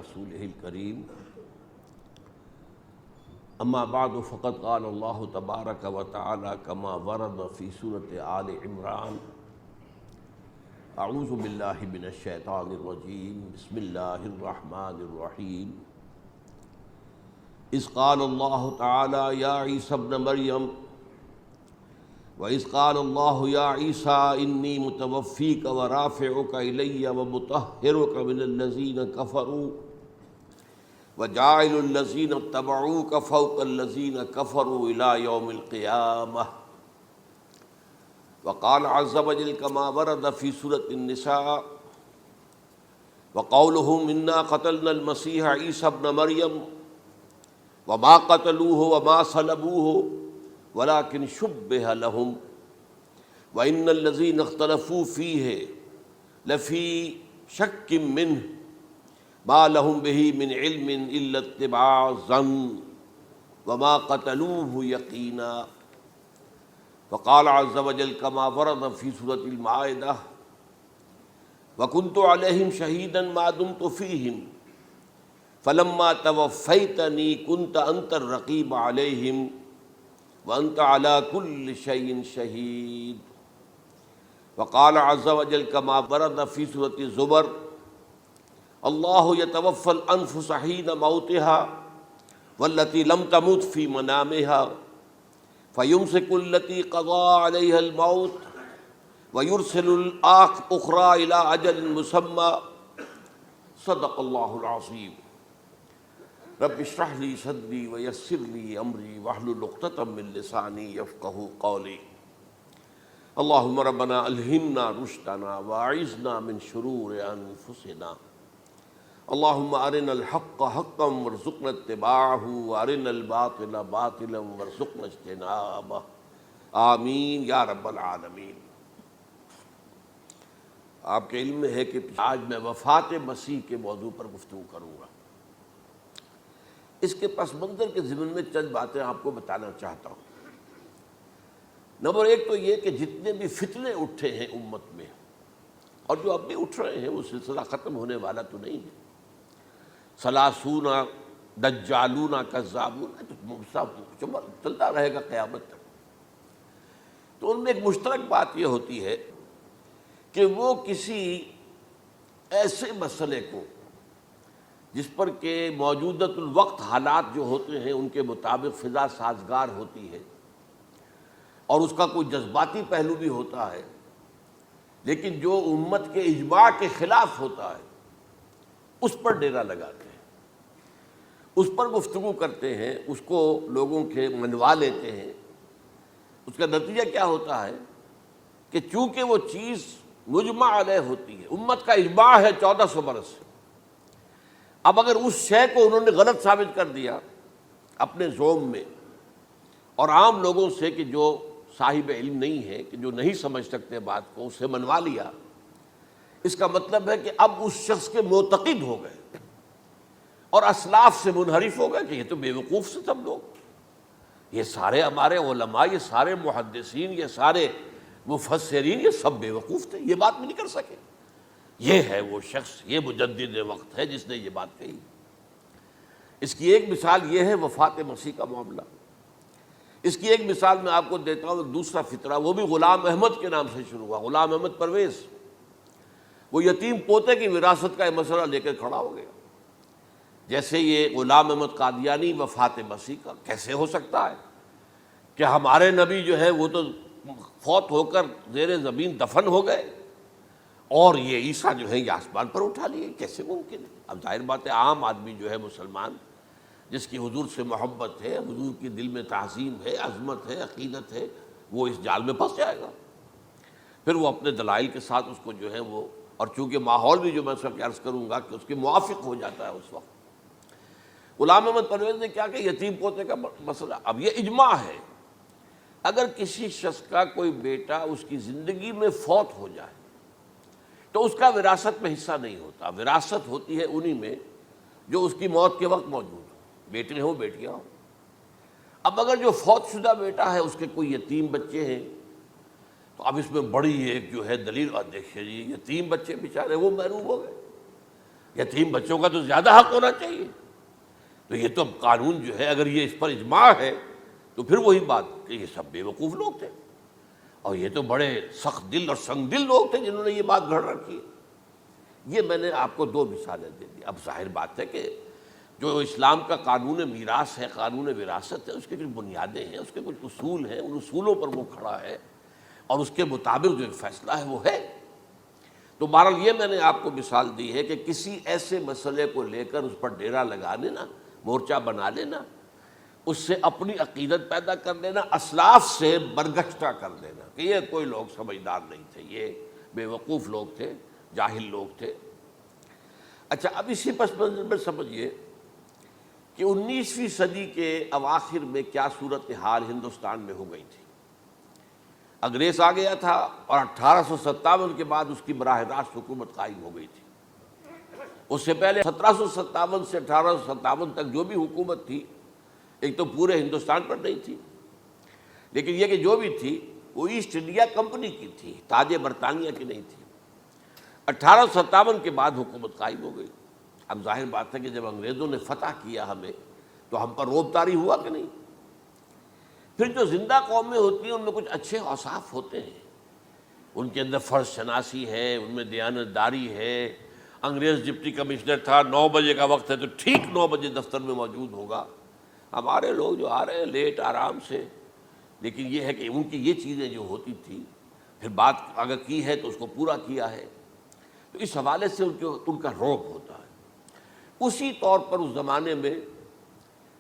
رسوله الكريم اما بعد فقد قال الله تبارك وتعالى كما ورد في سورة آل عمران اعوذ باللہ من الشیطان الرجیم بسم اللہ الرحمن الرحیم اذ قال اللہ تعالی یا عیسی ابن مریم وَإِذْ قَالَ اللَّهُ يَا عِيسَىٰ إِنِّي مُتَوَفِّيكَ وَرَافِعُكَ إِلَيَّ وَمُطَهِّرُكَ مِنَ الَّذِينَ كَفَرُوا وَجَاعِلُ الَّذِينَ اتَّبَعُوكَ فَوْقَ الَّذِينَ كَفَرُوا إِلَىٰ يَوْمِ الْقِيَامَةِ وقال عز وجل كما ورد في سورة النساء وقولهم إنا قتلنا المسيح عيسى ابن مريم وما قتلوه وما صلبوه ولكن شبه لهم وإن الذين اختلفوا فيه لفي شك منه ما لهم به من علم إلا اتباع الظن وما قتلوه يقينا وقال عز وجل كما ورد في سورة المائدة وكنت عليهم شهيدا ما دمت فيهم فلما توفيتني كنت أنت الرقيب عليهم وأنت على كل شيء شهيد وقال عز وجل كما ورد في سورة الزمر الله يتوفى الأنفس حين موتها والتي لم تمت في منامها فيمسك التي قضى عليها الموت ويرسل الأخرى إلى أجل مسمى صدق الله العظيم رب اشرح لي صدري ويسر لي امري واحلل عقدة من لساني يفقهوا قولي اللهم ربنا الهمنا رشدنا واعذنا من شرور انفسنا اللهم ارنا الحق حقا وارزقنا اتباعه وارنا الباطل باطلا وارزقنا اجتنابه آمین یا رب العالمین۔ آپ کے علم میں ہے کہ آج میں وفات مسیح کے موضوع پر گفتگو کروں گا۔ اس کے پس منظر کے ضمن میں چند باتیں آپ کو بتانا چاہتا ہوں۔ نمبر ایک تو یہ کہ جتنے بھی فتنے اٹھے ہیں امت میں اور جو اب بھی اٹھ رہے ہیں وہ سلسلہ ختم ہونے والا تو نہیں ہے۔ ثلاثون دجالون کذابون چلتا رہے گا قیامت تک۔ تو ان میں ایک مشترک بات یہ ہوتی ہے کہ وہ کسی ایسے مسئلے کو جس پر کہ موجودۃ الوقت حالات جو ہوتے ہیں ان کے مطابق فضا سازگار ہوتی ہے اور اس کا کوئی جذباتی پہلو بھی ہوتا ہے، لیکن جو امت کے اجماع کے خلاف ہوتا ہے اس پر ڈیرا لگاتے ہیں، اس پر گفتگو کرتے ہیں، اس کو لوگوں کے منوا لیتے ہیں۔ اس کا نتیجہ کیا ہوتا ہے کہ چونکہ وہ چیز مجمع علیہ ہوتی ہے، امت کا اجماع ہے 1400 برس سے، اب اگر اس شے کو انہوں نے غلط ثابت کر دیا اپنے زوم میں اور عام لوگوں سے کہ جو صاحب علم نہیں ہے، کہ جو نہیں سمجھ سکتے بات کو، اس سے منوا لیا، اس کا مطلب ہے کہ اب اس شخص کے معتقد ہو گئے اور اسلاف سے منحرف ہو گئے کہ یہ تو بے وقوف سے سب لوگ، یہ سارے ہمارے علماء، یہ سارے محدثین، یہ سارے مفسرین، یہ سب بے وقوف تھے، یہ بات بھی نہیں کر سکے۔ یہ ہے وہ شخص، یہ مجدد وقت ہے جس نے یہ بات کہی۔ اس کی ایک مثال یہ ہے وفات مسیح کا معاملہ۔ اس کی ایک مثال میں آپ کو دیتا ہوں، دوسرا فطرہ، وہ بھی غلام احمد کے نام سے شروع ہوا، غلام احمد پرویز۔ وہ یتیم پوتے کی وراثت کا یہ مسئلہ لے کر کھڑا ہو گیا۔ جیسے یہ غلام احمد قادیانی وفات مسیح کا کیسے ہو سکتا ہے کہ ہمارے نبی جو ہے وہ تو فوت ہو کر زیر زمین دفن ہو گئے اور یہ عیسیٰ جو ہے یہ آسمان پر اٹھا لیے، کیسے ممکن ہے؟ اب ظاہر بات ہے عام آدمی جو ہے مسلمان جس کی حضور سے محبت ہے، حضور کی دل میں تعظیم ہے، عظمت ہے، عقیدت ہے، وہ اس جال میں پھنس جائے گا۔ پھر وہ اپنے دلائل کے ساتھ اس کو جو ہے وہ، اور چونکہ ماحول بھی جو میں سب عرض کروں گا کہ اس کے موافق ہو جاتا ہے اس وقت۔ غلام احمد پرویز نے کیا کہ یتیم پوتے کا مسئلہ، اب یہ اجماع ہے اگر کسی شخص کا کوئی بیٹا اس کی زندگی میں فوت ہو جائے تو اس کا وراثت میں حصہ نہیں ہوتا، وراثت ہوتی ہے انہی میں جو اس کی موت کے وقت موجود ہو، بیٹے ہوں بیٹیاں ہوں۔ اب اگر جو فوت شدہ بیٹا ہے اس کے کوئی یتیم بچے ہیں تو اب اس میں بڑی ایک جو ہے دلیل، اور دیکھیے جی یتیم بچے بیچارے وہ محروم ہو گئے، یتیم بچوں کا تو زیادہ حق ہونا چاہیے۔ تو یہ تو اب قانون جو ہے، اگر یہ اس پر اجماع ہے تو پھر وہی بات کہ یہ سب بے وقوف لوگ تھے، اور یہ تو بڑے سخت دل اور سنگ دل لوگ تھے جنہوں نے یہ بات گھڑ رکھی ہے۔ یہ میں نے آپ کو دو مثالیں دے دی۔ اب ظاہر بات ہے کہ جو اسلام کا قانون میراث ہے، قانون وراثت ہے، اس کے کچھ بنیادیں ہیں، اس کے کچھ اصول ہیں، ان اصولوں پر وہ کھڑا ہے اور اس کے مطابق جو ایک فیصلہ ہے وہ ہے۔ تو بہرحال یہ میں نے آپ کو مثال دی ہے کہ کسی ایسے مسئلے کو لے کر اس پر ڈیرا لگا لینا، مورچہ بنا لینا، اس سے اپنی عقیدت پیدا کر لینا، اسلاف سے برگشتہ کر دینا کہ یہ کوئی لوگ سمجھدار نہیں تھے، یہ بے وقوف لوگ تھے، جاہل لوگ تھے۔ اچھا، اب اسی پس منظر میں سمجھیے کہ 19ویں صدی کے اواخر میں کیا صورتحال ہندوستان میں ہو گئی تھی۔ انگریز آ گیا تھا اور 1857 کے بعد اس کی براہ راست حکومت قائم ہو گئی تھی۔ اس سے پہلے 1757 سے 1857 تک جو بھی حکومت تھی، ایک تو پورے ہندوستان پر نہیں تھی، لیکن یہ کہ جو بھی تھی وہ ایسٹ انڈیا کمپنی کی تھی، تاج برطانیہ کی نہیں تھی۔ 1857 کے بعد حکومت قائم ہو گئی۔ اب ظاہر بات ہے کہ جب انگریزوں نے فتح کیا ہمیں تو ہم پر رعب طاری ہوا کہ نہیں۔ پھر جو زندہ قومیں ہوتی ہیں ان میں کچھ اچھے اوصاف ہوتے ہیں، ان کے اندر فرض شناسی ہے، ان میں دیانت داری ہے۔ انگریز ڈپٹی کمشنر تھا، 9 بجے کا وقت ہے تو ٹھیک 9 بجے دفتر میں موجود ہوگا۔ ہمارے لوگ جو آ رہے ہیں لیٹ آرام سے، لیکن یہ ہے کہ ان کی یہ چیزیں جو ہوتی تھی، پھر بات اگر کی ہے تو اس کو پورا کیا ہے، تو اس حوالے سے ان کا رعب ہوتا ہے۔ اسی طور پر اس زمانے میں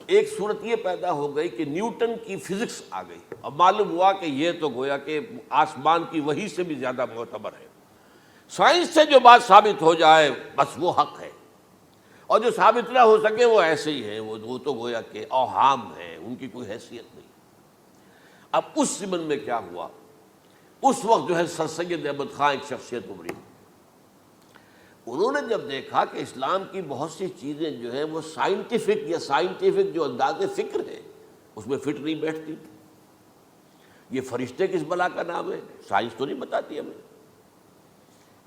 ایک صورت یہ پیدا ہو گئی کہ نیوٹن کی فزکس آ گئی، اب معلوم ہوا کہ یہ تو گویا کہ آسمان کی وحی سے بھی زیادہ معتبر ہے۔ سائنس سے جو بات ثابت ہو جائے بس وہ حق ہے، اور جو ثابت نہ ہو سکے وہ ایسے ہی ہیں، وہ تو گویا کہ اوہام ہیں، ان کی کوئی حیثیت نہیں۔ اب اس زمن میں کیا ہوا، اس وقت جو ہے سر سید احمد خان ایک شخصیت ابھری۔ انہوں نے جب دیکھا کہ اسلام کی بہت سی چیزیں جو ہیں وہ سائنٹیفک جو انداز فکر ہے اس میں فٹ نہیں بیٹھتی۔ یہ فرشتے کس بلا کا نام ہے، سائنس تو نہیں بتاتی ہمیں،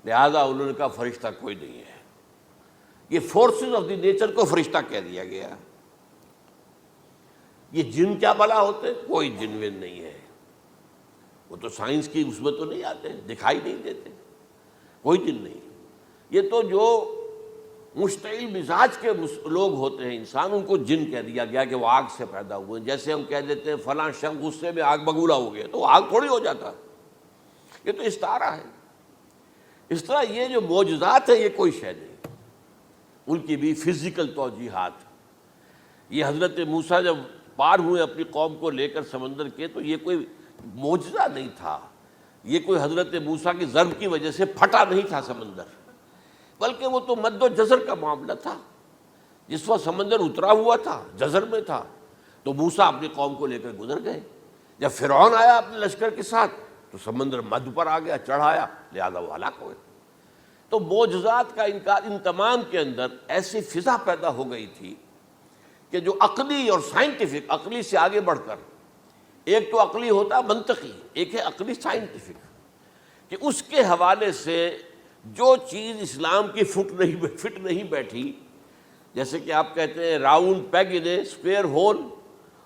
لہذا انہوں نے کہا فرشتہ کوئی نہیں ہے، یہ فورسز آف دی نیچر کو فرشتہ کہہ دیا گیا۔ یہ جن کیا بلا ہوتے، کوئی جن ون نہیں ہے، وہ تو سائنس کی اس میں تو نہیں آتے، دکھائی نہیں دیتے، کوئی جن نہیں۔ یہ تو جو مشتعل مزاج کے لوگ ہوتے ہیں انسان، ان کو جن کہہ دیا گیا کہ وہ آگ سے پیدا ہوئے ہیں۔ جیسے ہم کہہ دیتے ہیں فلاں شخص غصے میں آگ بگولا ہو گیا، تو آگ تھوڑی ہو جاتا، یہ تو استعارہ ہے۔ اس طرح یہ جو معجزات ہیں یہ کوئی شے نہیں، ان کی بھی فزیکل توجیحات۔ یہ حضرت موسیٰ جب پار ہوئے اپنی قوم کو لے کر سمندر کے، تو یہ کوئی معجزہ نہیں تھا، یہ کوئی حضرت موسیٰ کی ضرب کی وجہ سے پھٹا نہیں تھا سمندر، بلکہ وہ تو مد و جزر کا معاملہ تھا۔ جس وقت سمندر اترا ہوا تھا، جزر میں تھا، تو موسیٰ اپنی قوم کو لے کر گزر گئے۔ جب فرعون آیا اپنے لشکر کے ساتھ تو سمندر مد پر آ گیا، چڑھایا، لہذا وہ ہلاک ہوئے۔ تو معجزات کا انکار، ان تمام کے اندر ایسی فضا پیدا ہو گئی تھی کہ جو عقلی اور سائنٹیفک، عقلی سے آگے بڑھ کر، ایک تو عقلی ہوتا منطقی، ایک ہے عقلی سائنٹیفک، کہ اس کے حوالے سے جو چیز اسلام کی فٹ نہیں بیٹھی، جیسے کہ آپ کہتے ہیں round peg in a square hole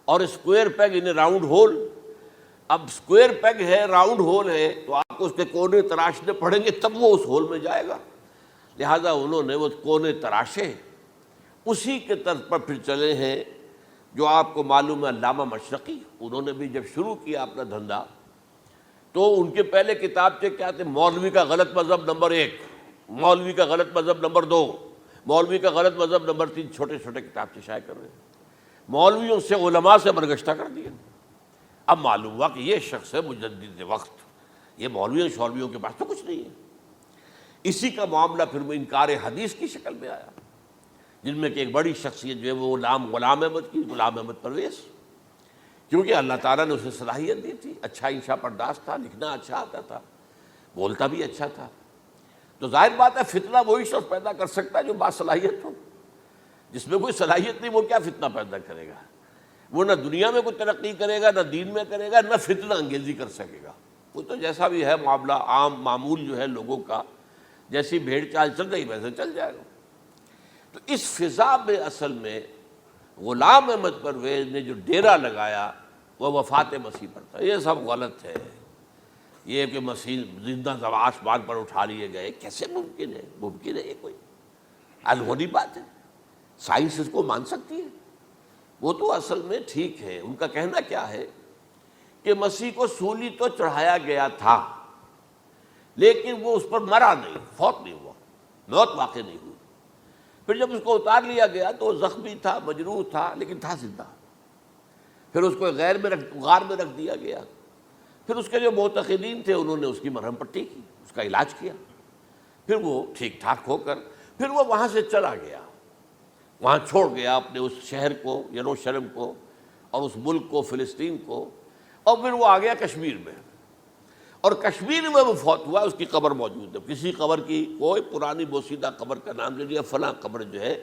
اور square peg in a round hole. اب اسکوئر پیگ ہے، راؤنڈ ہول ہے، تو آپ کو اس کے کونے تراشنے پڑیں گے تب وہ اس ہول میں جائے گا، لہذا انہوں نے وہ کونے تراشے۔ اسی کے طرز پر پھر چلے ہیں جو آپ کو معلوم ہے علامہ مشرقی، انہوں نے بھی جب شروع کیا اپنا دھندا تو ان کے پہلے کتابچے کیا تھے، مولوی کا غلط مذہب نمبر 1، مولوی کا غلط مذہب نمبر 2، مولوی کا غلط مذہب نمبر 3، چھوٹے چھوٹے کتابچے شائع کر رہے ہیں، مولویوں سے علماء سے برگشتہ کر دیا۔ اب معلوم ہوا کہ یہ شخص ہے مجدد وقت، یہ مولویوں کے پاس تو کچھ نہیں ہے۔ اسی کا معاملہ پھر وہ انکار حدیث کی شکل میں آیا، جن میں کہ ایک بڑی شخصیت جو ہے وہ غلام احمد کی، غلام احمد پرویز، کیونکہ اللہ تعالیٰ نے اسے صلاحیت دی تھی، اچھا انشا پرداز تھا، لکھنا اچھا آتا تھا، بولتا بھی اچھا تھا، تو ظاہر بات ہے فتنہ وہی شخص پیدا کر سکتا ہے جو باصلاحیت ہو۔ جس میں کوئی صلاحیت نہیں وہ کیا فتنہ پیدا کرے گا، وہ نہ دنیا میں کوئی ترقی کرے گا، نہ دین میں کرے گا، نہ فتنہ انگیزی کر سکے گا۔ وہ تو جیسا بھی ہے معاملہ عام معمول جو ہے لوگوں کا، جیسی بھیڑ چال چل رہی ویسے چل جائے گا۔ تو اس فضا میں اصل میں غلام احمد پرویز نے جو ڈیرا لگایا وہ وفات مسیح پر تھا۔ یہ سب غلط ہے، یہ کہ مسیح زندہ آسمان پر اٹھا لیے گئے، کیسے ممکن ہے؟ ممکن ہے یہ کوئی الہونی بات ہے؟ سائنس اس کو مان سکتی ہے؟ وہ تو اصل میں ٹھیک ہے، ان کا کہنا کیا ہے کہ مسیح کو سولی تو چڑھایا گیا تھا لیکن وہ اس پر مرا نہیں، فوت نہیں ہوا، موت واقع نہیں ہوئی۔ پھر جب اس کو اتار لیا گیا تو وہ زخمی تھا، مجروح تھا، لیکن تھا زندہ۔ پھر اس کو غار میں رکھ دیا گیا۔ پھر اس کے جو معتقدین تھے انہوں نے اس کی مرہم پٹی کی، اس کا علاج کیا، پھر وہ ٹھیک ٹھاک ہو کر پھر وہ وہاں سے چلا گیا، وہاں چھوڑ گیا اپنے اس شہر کو، یروشلم کو، اور اس ملک کو، فلسطین کو، اور پھر وہ آ گیا کشمیر میں، اور کشمیر میں وہ فوت ہوا۔ اس کی قبر موجود ہے، کسی قبر کی کوئی پرانی بوسیدہ قبر کا نام لے لیا، فلاں قبر جو ہے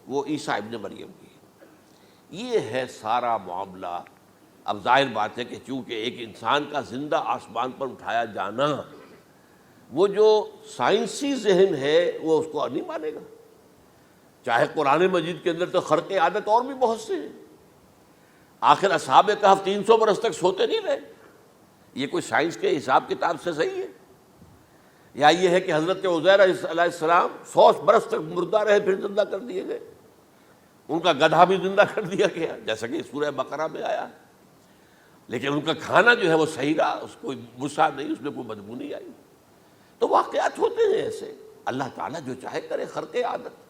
وہ عیسیٰ ابن مریم کی ہے۔ یہ ہے سارا معاملہ۔ اب ظاہر بات ہے کہ چونکہ ایک انسان کا زندہ آسمان پر اٹھایا جانا، وہ جو سائنسی ذہن ہے وہ اس کو نہیں مانے گا، چاہے قرآن مجید کے اندر تو خرق عادت اور بھی بہت سے ہیں۔ آخر اصحاب کہف 300 برس تک سوتے نہیں رہے، یہ کوئی سائنس کے حساب کتاب سے صحیح ہے؟ یا یہ ہے کہ حضرت عزیر علیہ السلام 100 برس تک مردہ رہے پھر زندہ کر دیے گئے، ان کا گدھا بھی زندہ کر دیا گیا جیسا کہ سورہ بقرہ میں آیا، لیکن ان کا کھانا جو ہے وہ صحیح رہا، اس کو غصہ نہیں، اس میں کوئی بدبو نہیں آئی۔ تو واقعات ہوتے ہیں ایسے، اللہ تعالیٰ جو چاہے کرے، خرق عادت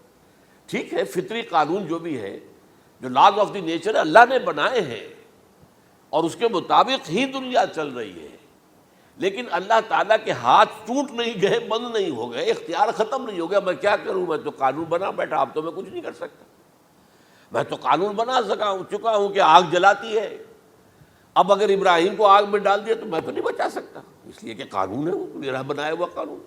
ٹھیک ہے۔ فطری قانون جو بھی ہے، جو لاز آف دی نیچر اللہ نے بنائے ہیں اور اس کے مطابق ہی دنیا چل رہی ہے، لیکن اللہ تعالیٰ کے ہاتھ ٹوٹ نہیں گئے، بند نہیں ہو گئے، اختیار ختم نہیں ہو گیا۔ میں کیا کروں؟ میں تو قانون بنا بیٹھا، اب تو میں کچھ نہیں کر سکتا۔ میں تو قانون بنا چکا ہوں کہ آگ جلاتی ہے، اب اگر ابراہیم کو آگ میں ڈال دیا تو میں تو نہیں بچا سکتا، اس لیے کہ قانون ہے، وہ میرا بنایا ہوا قانون۔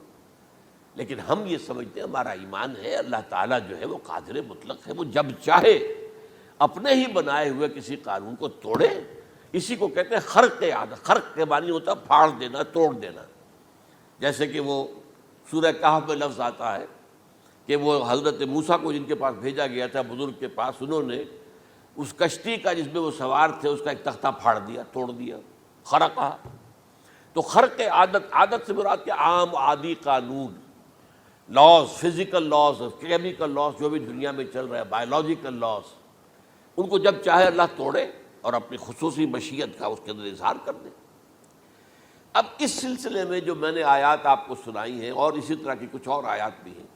لیکن ہم یہ سمجھتے ہیں، ہمارا ایمان ہے اللہ تعالیٰ جو ہے وہ قادر مطلق ہے، وہ جب چاہے اپنے ہی بنائے ہوئے کسی قانون کو توڑے۔ اسی کو کہتے ہیں خرق عادت۔ خرق کے معنی ہوتا ہے پھاڑ دینا، توڑ دینا۔ جیسے کہ وہ سورہ کہف میں لفظ آتا ہے کہ وہ حضرت موسیٰ کو جن کے پاس بھیجا گیا تھا، بزرگ کے پاس، انہوں نے اس کشتی کا جس میں وہ سوار تھے اس کا ایک تختہ پھاڑ دیا، توڑ دیا، خرقہ۔ تو خرق عادت، عادت سے مراد کیا؟ عام عادی قانون، laws, physical laws, chemical laws, جو بھی دنیا میں چل رہا ہے، بایولوجیکل لاز، ان کو جب چاہے اللہ توڑے اور اپنی خصوصی مشیت کا اس کے اندر اظہار کر دے۔ اب اس سلسلے میں جو میں نے آیات آپ کو سنائی ہیں، اور اسی طرح کی کچھ اور آیات بھی ہیں،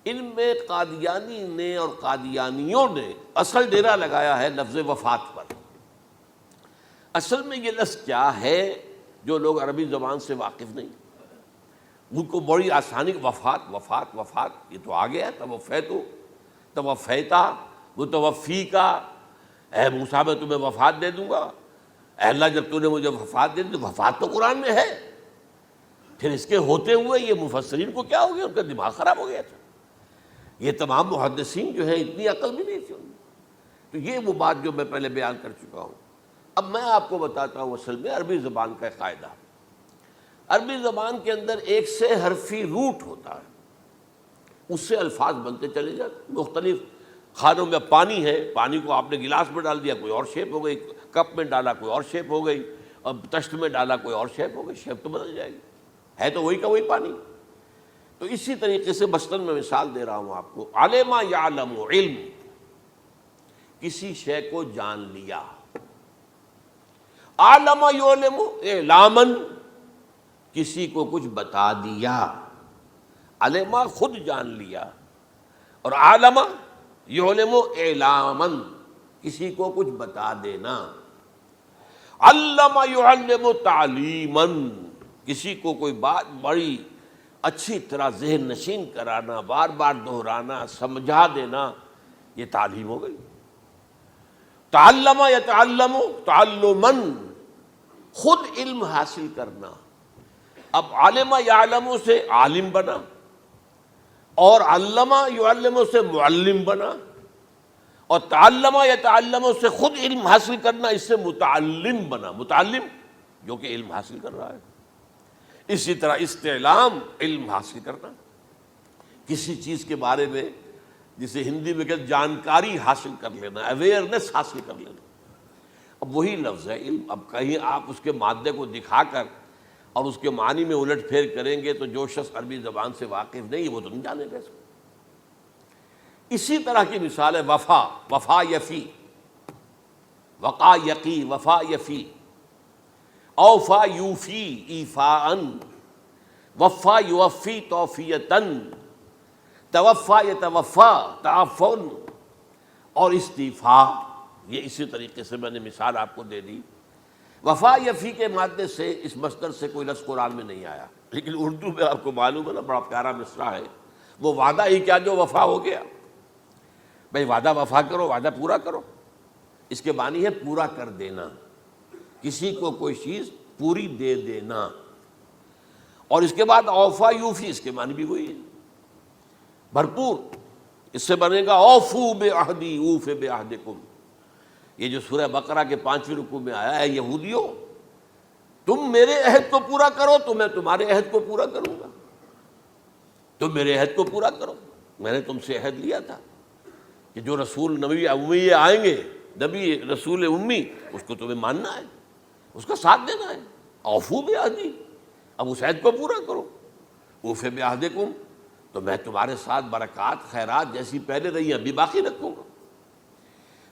ان میں قادیانی نے اور قادیانیوں نے اصل ڈیرا لگایا ہے لفظ وفات پر۔ اصل میں یہ لفظ کیا ہے؟ جو لوگ عربی زبان سے واقف نہیں، ان کو بڑی آسانی، وفات وفات وفات، یہ تو آ گیا، توفیتو، توفیتا، متوفی کا، اے موسیٰ میں تمہیں وفات دے دوں گا، اے اللہ جب تو نے مجھے وفات دے دی، تو وفات تو قرآن میں ہے۔ پھر اس کے ہوتے ہوئے یہ مفسرین کو کیا ہو گیا؟ ان کا دماغ خراب ہو گیا تھا۔ یہ تمام محدثین جو ہیں اتنی عقل بھی نہیں تھی ان میں۔ تو یہ وہ بات جو میں پہلے بیان کر چکا ہوں۔ اب میں آپ کو بتاتا ہوں اصل میں عربی زبان کا قاعدہ۔ عربی زبان کے اندر ایک سے حرفی روٹ ہوتا ہے، اس سے الفاظ بنتے چلے جاتے۔ مختلف کھانوں میں پانی ہے، پانی کو آپ نے گلاس میں ڈال دیا، کوئی اور شیپ ہو گئی، کپ میں ڈالا کوئی اور شیپ ہو گئی، اور تشت میں ڈالا کوئی اور شیپ ہو گئی، شیپ تو بدل جائے گی، ہے تو وہی کا وہی پانی۔ تو اسی طریقے سے مثلاً میں مثال دے رہا ہوں آپ کو، علم یعلم، علم، کسی شے کو جان لیا، عالم یعلم، اعلاماً، کسی کو کچھ بتا دیا، علم خود جان لیا، اور عالم یعلم اعلاماً، کسی کو کچھ بتا دینا، علم یعلم تعلیماً، کسی کو کوئی بات بڑی اچھی طرح ذہن نشین کرانا، بار بار دہرانا، سمجھا دینا، یہ تعلیم ہو گئی۔ تعلم یتعلم تعلماً، خود علم حاصل کرنا۔ اب علم یعلم سے عالم بنا، اور علم یعلم سے معلم بنا، اور تعلم یتعلم سے خود علم حاصل کرنا، اس سے متعلم بنا، متعلم جو کہ علم حاصل کر رہا ہے۔ اسی طرح استعلام، علم حاصل کرنا، کسی چیز کے بارے میں جسے ہندی میں کہتے جانکاری حاصل کر لینا، اویئرنیس حاصل کر لینا۔ اب وہی لفظ ہے علم، اب کہیں آپ اس کے مادے کو دکھا کر اور اس کے معنی میں الٹ پھیر کریں گے تو جو شخص عربی زبان سے واقف نہیں وہ تو نہیں جانے گا اس کو۔ اسی طرح کی مثال ہے وفا، وفا یفی، وقا یقی، وفا یفی، اوفا یوفی ایفاءً، وفا یوفی توفیتاً، توفا یتوفا تعفن، اور استیفاء، یہ اسی طریقے سے میں نے مثال آپ کو دے دی۔ وفا یفی کے مادے سے اس مصدر سے کوئی لفظ قرآن میں نہیں آیا، لیکن اردو میں آپ کو معلوم ہے نا بڑا پیارا مصرع ہے، وہ وعدہ ہی کیا جو وفا ہو گیا۔ بھئی وعدہ وفا کرو، وعدہ پورا کرو، اس کے معنی ہے پورا کر دینا، کسی کو کوئی چیز پوری دے دینا۔ اور اس کے بعد اوفا یوفی، اس کے معنی بھی وہی ہے، بھرپور۔ اس سے بنے گا اوفو بعہدی اوف بعہدکم، یہ جو سورہ بقرہ کے 5ویں رکوع میں آیا ہے، یہودیوں تم میرے عہد کو پورا کرو تو میں تمہارے عہد کو پورا کروں گا، تم میرے عہد کو پورا کرو۔ میں نے تم سے عہد لیا تھا کہ جو رسول نبی امی آئیں گے، نبی رسول امی، اس کو تمہیں ماننا ہے، اس کا ساتھ دینا ہے۔ اوفو بعہدی، اب اس عہد کو پورا کرو۔ اوف بعہدکم، تو میں تمہارے ساتھ برکات خیرات جیسی پہلے رہی ابھی باقی رکھوں گا۔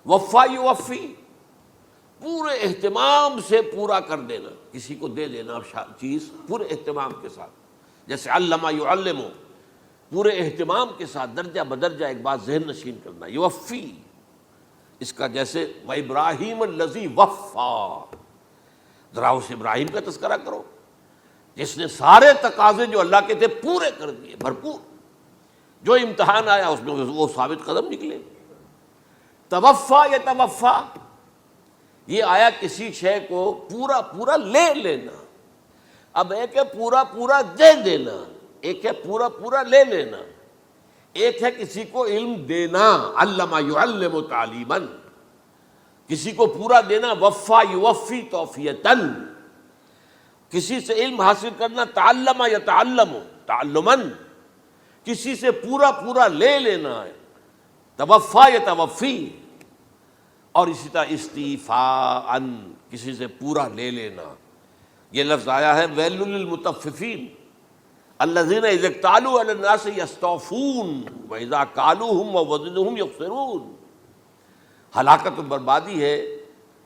وفا یوفی، پورے اہتمام سے پورا کر دینا، کسی کو دے دینا چیز پورے اہتمام کے ساتھ، جیسے علمہ یعلم، پورے اہتمام کے ساتھ درجہ بدرجہ ایک بات ذہن نشین کرنا۔ یوفی، اس کا جیسے وَإِبْرَاهِيمَ الَّذِي وَفَّى، ذرا اس ابراہیم کا تذکرہ کرو جس نے سارے تقاضے جو اللہ کے تھے پورے کر دیے، بھرپور۔ جو امتحان آیا اس میں وہ ثابت قدم نکلے۔ توفا یا توفا، یہ آیا کسی شے کو پورا پورا لے لینا۔ اب ایک ہے پورا پورا دے دینا، ایک ہے پورا پورا لے لینا، ایک ہے کسی کو علم دینا، علم یعلم تعلیما، کسی کو پورا دینا، وفا یوفی توفیتاً، کسی سے علم حاصل کرنا، تعلم یتعلم تعلما، کسی سے پورا پورا لے لینا ہے، توفا یتوفی، اور اسی طرح استیفاء، کسی سے پورا لے لینا۔ یہ لفظ آیا ہے ویل للمطففین الذین اذا اکتالوا علی الناس یستوفون واذا کالوہم ووزنوہم یخسرون۔ ہلاکت و بربادی ہے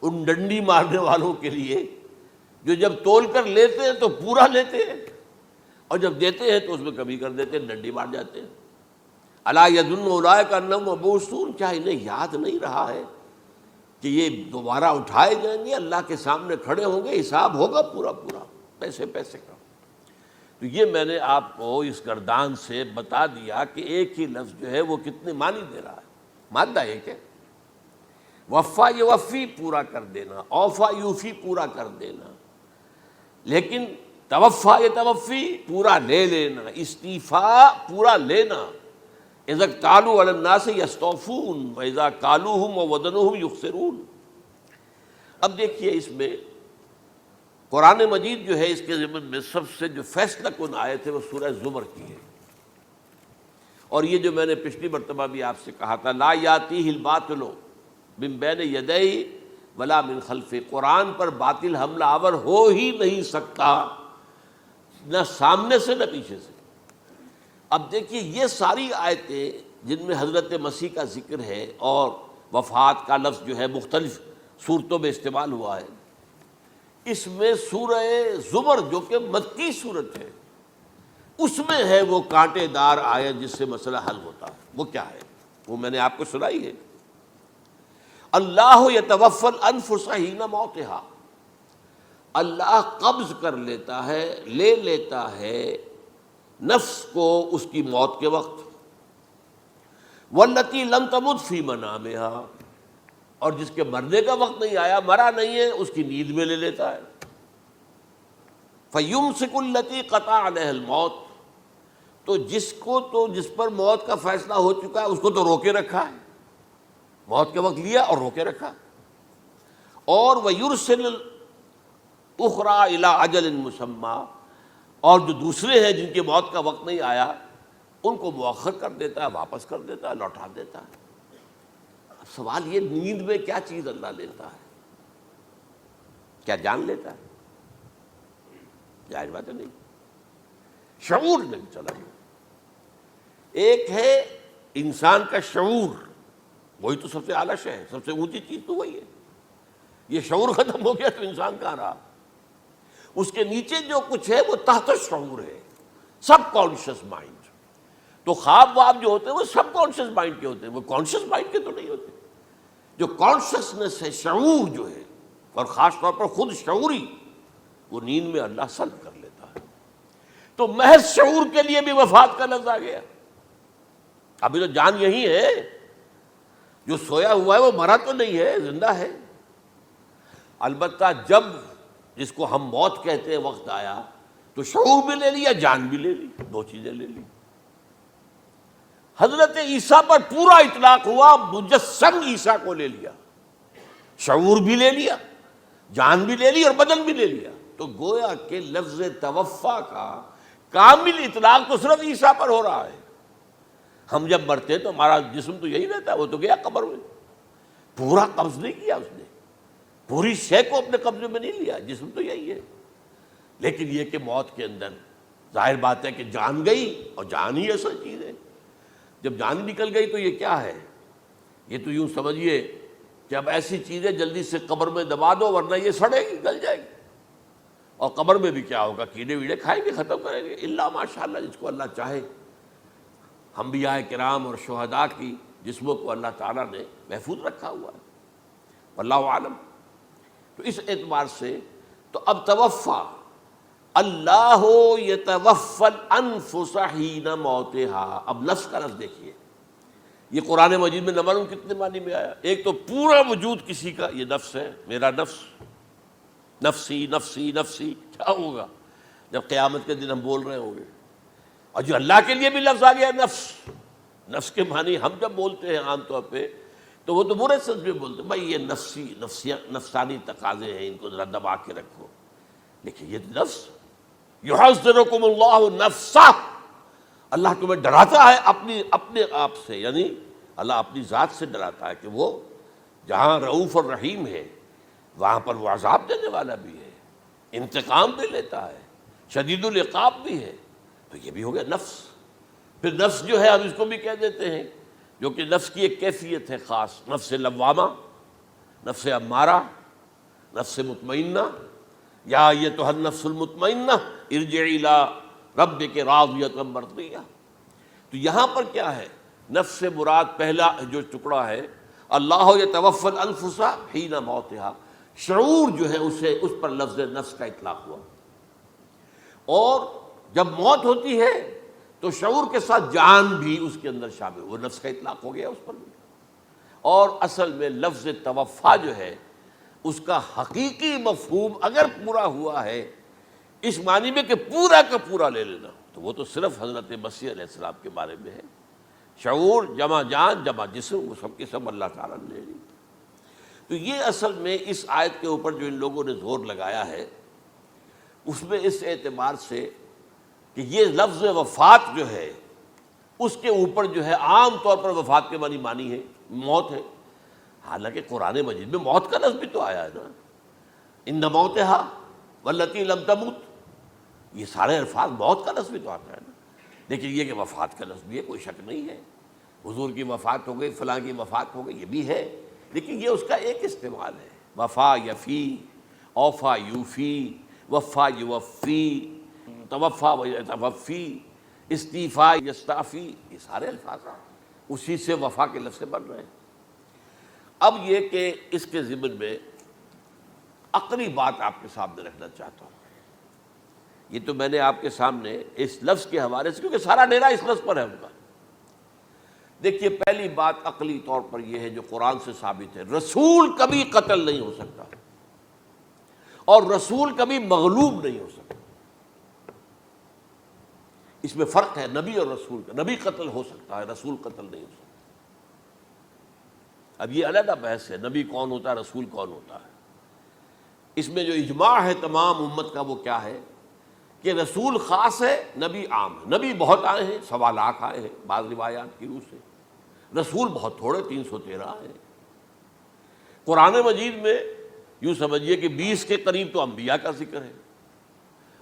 ان ڈنڈی مارنے والوں کے لیے جو جب تول کر لیتے ہیں تو پورا لیتے ہیں، اور جب دیتے ہیں تو اس میں کمی کر دیتے ہیں، ڈنڈی مار جاتے ہیں۔ الا یظن اولئک انہم مبعوثون، کیا انہیں یاد نہیں رہا ہے کہ یہ دوبارہ اٹھائے جائیں گے، اللہ کے سامنے کھڑے ہوں گے، حساب ہوگا پورا پورا پیسے پیسے کا۔ تو یہ میں نے آپ کو اس گردان سے بتا دیا کہ ایک ہی لفظ جو ہے وہ کتنے معنی دے رہا ہے۔ مادہ ایک ہے، وفا یوفی پورا کر دینا، اوفا یوفی پورا کر دینا، لیکن توفا یتوفی پورا لے لینا، استیفاء پورا لینا، اذا اکتالوا علی الناس یستوفون واذا کالوہم ووزنوہم یخسرون۔ اب دیکھیے اس میں قرآن مجید جو ہے اس کے ضمن میں سب سے جو فیصلہ کن آیت ہے وہ سورہ زمر کی ہے، اور یہ جو میں نے پچھلی مرتبہ بھی آپ سے کہا تھا، لا یاتیہ الباطل من بین یدیہ ولا من خلفہ، قرآن پر باطل حملہ آور ہو ہی نہیں سکتا، نہ سامنے سے نہ پیچھے سے۔ اب دیکھیے یہ ساری آیتیں جن میں حضرت مسیح کا ذکر ہے اور وفات کا لفظ جو ہے مختلف صورتوں میں استعمال ہوا ہے، اس میں سورہ زمر جو کہ مکی صورت ہے اس میں ہے وہ کانٹے دار آیت جس سے مسئلہ حل ہوتا ہے۔ وہ کیا ہے؟ وہ میں نے آپ کو سنائی ہے، اللہ یتوفی الانفس حین موتہا، اللہ قبض کر لیتا ہے، لے لیتا ہے نفس کو اس کی موت کے وقت، واللتی لم تمت فی منامہا، اور جس کے مرنے کا وقت نہیں آیا، مرا نہیں ہے، اس کی نیند میں لے لیتا ہے۔ فیمسک التی قطع علیہ الموت، تو جس پر موت کا فیصلہ ہو چکا ہے اس کو تو روکے رکھا ہے، موت کے وقت لیا اور روکے رکھا۔ اور ویرسل الاخری الی اجل مسمی، اور جو دوسرے ہیں جن کی موت کا وقت نہیں آیا ان کو مؤخر کر دیتا ہے، واپس کر دیتا ہے، لوٹا دیتا ہے۔ اب سوال یہ، نیند میں کیا چیز اللہ لیتا ہے؟ کیا جان لیتا ہے؟ ظاہر بات ہے نہیں، شعور نہیں چلا گیا۔ ایک ہے انسان کا شعور، وہی تو سب سے اعلیٰ شے ہے، سب سے اونچی چیز تو وہی ہے۔ یہ شعور ختم ہو گیا تو انسان کہاں رہا؟ اس کے نیچے جو کچھ ہے وہ تحت شعور ہے، سب کانشیس مائنڈ۔ تو خواب واب جو ہوتے ہیں وہ سب کانشیس مائنڈ کے ہوتے ہیں، وہ کانشیس مائنڈ کے تو نہیں ہوتے۔ جو کانشیسنس ہے، شعور جو ہے، اور خاص طور پر خود شعوری، وہ نیند میں اللہ سلب کر لیتا ہے۔ تو محض شعور کے لیے بھی وفات کا لفظ آ گیا۔ ابھی تو جان یہی ہے، جو سویا ہوا ہے وہ مرا تو نہیں ہے، زندہ ہے۔ البتہ جب جس کو ہم موت کہتے ہیں وقت آیا تو شعور بھی لے لیا، جان بھی لے لی، دو چیزیں لے لی۔ حضرت عیسیٰ پر پورا اطلاق ہوا، مجسم عیسیٰ کو لے لیا، شعور بھی لے لیا، جان بھی لے لی اور بدن بھی لے لیا۔ تو گویا کہ لفظ توفا کا کامل اطلاق تو صرف عیسیٰ پر ہو رہا ہے۔ ہم جب مرتے ہیں تو ہمارا جسم تو یہی رہتا ہے، وہ تو گیا قبر میں، پورا قبض نہیں کیا اس نے، پوری شے کو اپنے قبضے میں نہیں لیا، جسم تو یہی ہے۔ لیکن یہ کہ موت کے اندر ظاہر بات ہے کہ جان گئی، اور جان ہی اصل چیز ہے۔ جب جان نکل گئی تو یہ کیا ہے؟ یہ تو یوں سمجھیے کہ اب ایسی چیزیں جلدی سے قبر میں دبا دو ورنہ یہ سڑے گی، گل جائے گی۔ اور قبر میں بھی کیا ہوگا؟ کیڑے ویڑے کھائیں گے، ختم کریں گے، الا ماشاءاللہ جس کو اللہ چاہے۔ انبیاء کرام اور شہداء کی جسموں کو اللہ تعالیٰ نے محفوظ رکھا ہوا ہے، واللہ عالم۔ تو اس اعتبار سے تو اب توفا، اللہ یتوفی الانفس حین موتها، اب نفس کا لفظ دیکھیے، یہ قرآن مجید میں نہ معلوم کتنے معنی میں آیا۔ ایک تو پورا وجود کسی کا یہ نفس ہے، میرا نفس، نفسی نفسی نفسی، کیا ہوگا جب قیامت کے دن ہم بول رہے ہوں گے؟ اور جو اللہ کے لیے بھی لفظ آ گیا نفس، نفس کے معنی ہم جب بولتے ہیں عام طور پہ تو وہ تو برے سنس میں بولتے ہیں، بھائی یہ نفسانی تقاضے ہیں، ان کو ذرا دبا کے رکھو۔ لیکن یہ نفس، یحذرکم اللہ نفسہ، اللہ تمہیں ڈراتا ہے اپنے آپ سے، یعنی اللہ اپنی ذات سے ڈراتا ہے کہ وہ جہاں رؤوف اور رحیم ہے وہاں پر وہ عذاب دینے والا بھی ہے، انتقام بھی لیتا ہے، شدید العقاب بھی ہے۔ تو یہ بھی ہو گیا نفس۔ پھر نفس جو ہے ہم اس کو بھی کہہ دیتے ہیں، جو کہ نفس کی ایک کیفیت ہے خاص، نفس لوامہ، نفس امارہ، نفس مطمئنہ، یا ایتھا النفس المطمئنہ ارجعی الی ربک راضیۃ مرضیہ۔ تو یہاں پر کیا ہے؟ نفس سے مراد پہلا جو ٹکڑا ہے، اللہ یتوفی الانفس حین موتها، شعور جو ہے اسے، اس پر لفظ نفس کا اطلاق ہوا۔ اور جب موت ہوتی ہے تو شعور کے ساتھ جان بھی اس کے اندر شامل، وہ نفس کا اطلاق ہو گیا اس پر بھی۔ اور اصل میں لفظ توفا جو ہے اس کا حقیقی مفہوم اگر پورا ہوا ہے اس معنی میں کہ پورا کا پورا لے لینا، تو وہ تو صرف حضرت مسیح علیہ السلام کے بارے میں ہے۔ شعور جمع جان جمع جسم، وہ سب کے سب اللہ تعالیٰ نے لے لی۔ تو یہ اصل میں اس آیت کے اوپر جو ان لوگوں نے زور لگایا ہے، اس میں اس اعتبار سے کہ یہ لفظ وفات جو ہے اس کے اوپر جو ہے عام طور پر وفات کے معنی ہے موت ہے، حالانکہ قرآن مجید میں موت کا لفظ بھی تو آیا ہے نا، ان موتہا واللتی لم تمت، یہ سارے الفاظ موت کا لفظ بھی تو آتا ہے نا۔ لیکن یہ کہ وفات کا لفظ بھی ہے، کوئی شک نہیں ہے، حضور کی وفات ہو گئی، فلاں کی وفات ہو گئی، یہ بھی ہے، لیکن یہ اس کا ایک استعمال ہے۔ وفا یفی، اوفا یوفی، وفا یوفی، توفا و یتوفی، استیفا یستعفی، یہ سارے الفاظ اسی سے وفا کے لفظ سے بن رہے ہیں۔ اب یہ کہ اس کے ضمن میں عقلی بات آپ کے سامنے رکھنا چاہتا ہوں۔ یہ تو میں نے آپ کے سامنے اس لفظ کے حوالے سے، کیونکہ سارا ڈیرا اس لفظ پر ہے ان کا۔ دیکھیے پہلی بات عقلی طور پر یہ ہے جو قرآن سے ثابت ہے، رسول کبھی قتل نہیں ہو سکتا اور رسول کبھی مغلوب نہیں ہو سکتا۔ اس میں فرق ہے نبی اور رسول کا، نبی قتل ہو سکتا ہے، رسول قتل نہیں ہو سکتا۔ اب یہ علیحدہ بحث ہے، نبی کون ہوتا ہے، رسول کون ہوتا ہے۔ اس میں جو اجماع ہے تمام امت کا وہ کیا ہے کہ رسول خاص ہے، نبی عام ہے۔ نبی بہت آئے ہیں، 1.25 لاکھ آئے ہیں بعض روایات کی روح سے، رسول بہت تھوڑے 313 ہیں۔ قرآن مجید میں یوں سمجھیے کہ 20 کے قریب تو انبیاء کا ذکر ہے،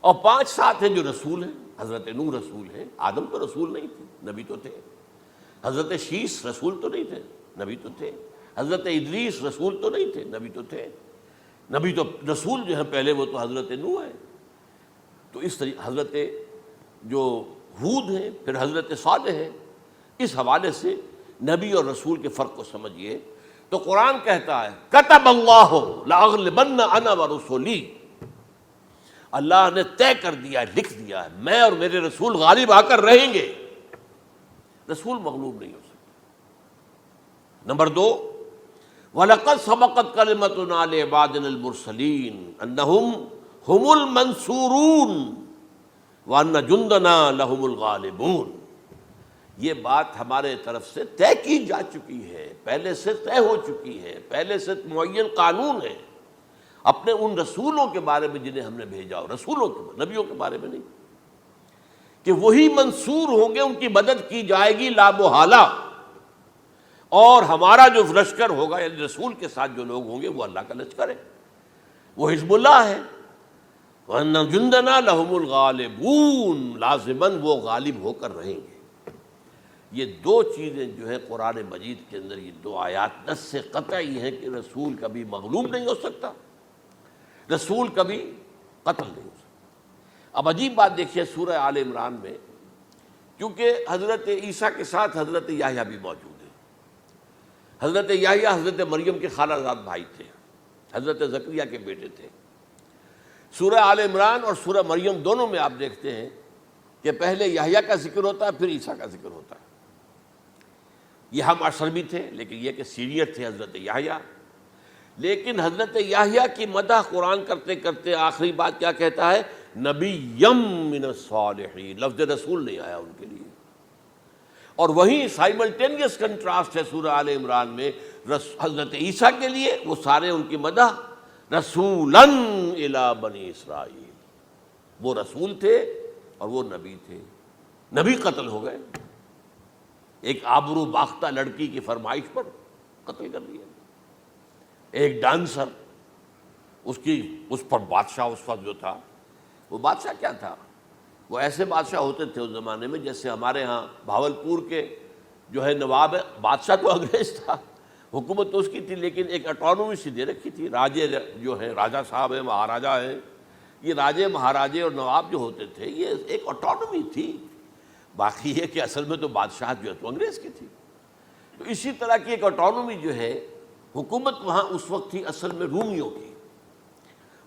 اور 5-7 ہیں جو رسول ہیں۔ حضرت نوح رسول ہیں، آدم تو رسول نہیں تھے، نبی تو تھے۔ حضرت شیس رسول تو نہیں تھے، نبی تو تھے۔ حضرت ادریس رسول تو نہیں تھے، نبی تو تھے۔ نبی تو رسول جو ہیں پہلے وہ تو حضرت نوح ہے۔ تو اس طریقے حضرت جو ہود ہیں، پھر حضرت صالح ہیں۔ اس حوالے سے نبی اور رسول کے فرق کو سمجھیے۔ تو قرآن کہتا ہے کتب اللہ لاغلبن انا ورسلی، اللہ نے طے کر دیا ہے، لکھ دیا ہے، میں اور میرے رسول غالب آ کر رہیں گے۔ رسول مغلوب نہیں ہو سکتا۔ نمبر 2، وَلَقَدْ سَبَقَتْ كَلِمَتُنَا لِعِبَادِنَا الْمُرْسَلِينَ أَنَّهُمْ هُمُ الْمَنْصُورُونَ وَأَنَّ جُنْدَنَا لَهُمُ الْغَالِبُونَ۔ یہ بات ہمارے طرف سے طے کی جا چکی ہے، پہلے سے طے ہو چکی ہے، پہلے سے معین قانون ہے اپنے ان رسولوں کے بارے میں جنہیں ہم نے بھیجا ہو، رسولوں کے، نبیوں کے بارے میں نہیں، کہ وہی منصور ہوں گے، ان کی مدد کی جائے گی لا محالہ، اور ہمارا جو لشکر ہوگا یعنی رسول کے ساتھ جو لوگ ہوں گے وہ اللہ کا لشکر ہے، وہ حزب اللہ ہے۔ وَأَنَّ جُنْدَنَا لَهُمُ الْغَالِبُونَ، لازماً وہ غالب ہو کر رہیں گے۔ یہ 2 چیزیں جو ہے قرآن مجید کے اندر، یہ 2 آیات نص سے قطعی ہیں کہ رسول کبھی مغلوب نہیں ہو سکتا، رسول کبھی قتل نہیں ہو سکتا۔ اب عجیب بات دیکھیے سورہ آل عمران میں، کیونکہ حضرت عیسیٰ کے ساتھ حضرت یحییٰ بھی موجود ہیں۔ حضرت یحییٰ حضرت مریم کے خالہ زاد بھائی تھے، حضرت زکریا کے بیٹے تھے۔ سورہ آل عمران اور سورہ مریم دونوں میں آپ دیکھتے ہیں کہ پہلے یحییٰ کا ذکر ہوتا ہے، پھر عیسیٰ کا ذکر ہوتا ہے۔ یہ ہم عصر بھی تھے، لیکن یہ کہ سینئر تھے حضرت یحییٰ۔ لیکن حضرت یحییٰ کی مدح قرآن کرتے کرتے آخری بات کیا کہتا ہے؟ نبیم من الصالحین، لفظ رسول نہیں آیا ان کے لیے۔ اور وہیں سائملٹینیس کنٹراسٹ ہے سورہ آل عمران میں حضرت عیسیٰ کے لیے، وہ سارے ان کی مدح رسولاً الی بنی اسرائیل، وہ رسول تھے اور وہ نبی تھے۔ نبی قتل ہو گئے، ایک آبرو باختہ لڑکی کی فرمائش پر قتل کر دیا۔ ایک ڈانسر، اس پر بادشاہ اس وقت جو تھا، وہ بادشاہ کیا تھا؟ وہ ایسے بادشاہ ہوتے تھے اس زمانے میں جیسے ہمارے ہاں بھاولپور کے جو ہے نواب ہے، بادشاہ تو انگریز تھا، حکومت تو اس کی تھی، لیکن ایک اٹانومی سی دے رکھی تھی۔ راجے جو ہیں، راجہ صاحب ہیں، مہاراجہ ہیں، یہ راجے مہاراجے اور نواب جو ہوتے تھے یہ ایک اٹانومی تھی۔ باقی یہ کہ اصل میں تو بادشاہ جو ہے تو انگریز کی تھی۔ تو اسی طرح کی ایک اٹانومی جو ہے، حکومت وہاں اس وقت تھی اصل میں رومیوں کی،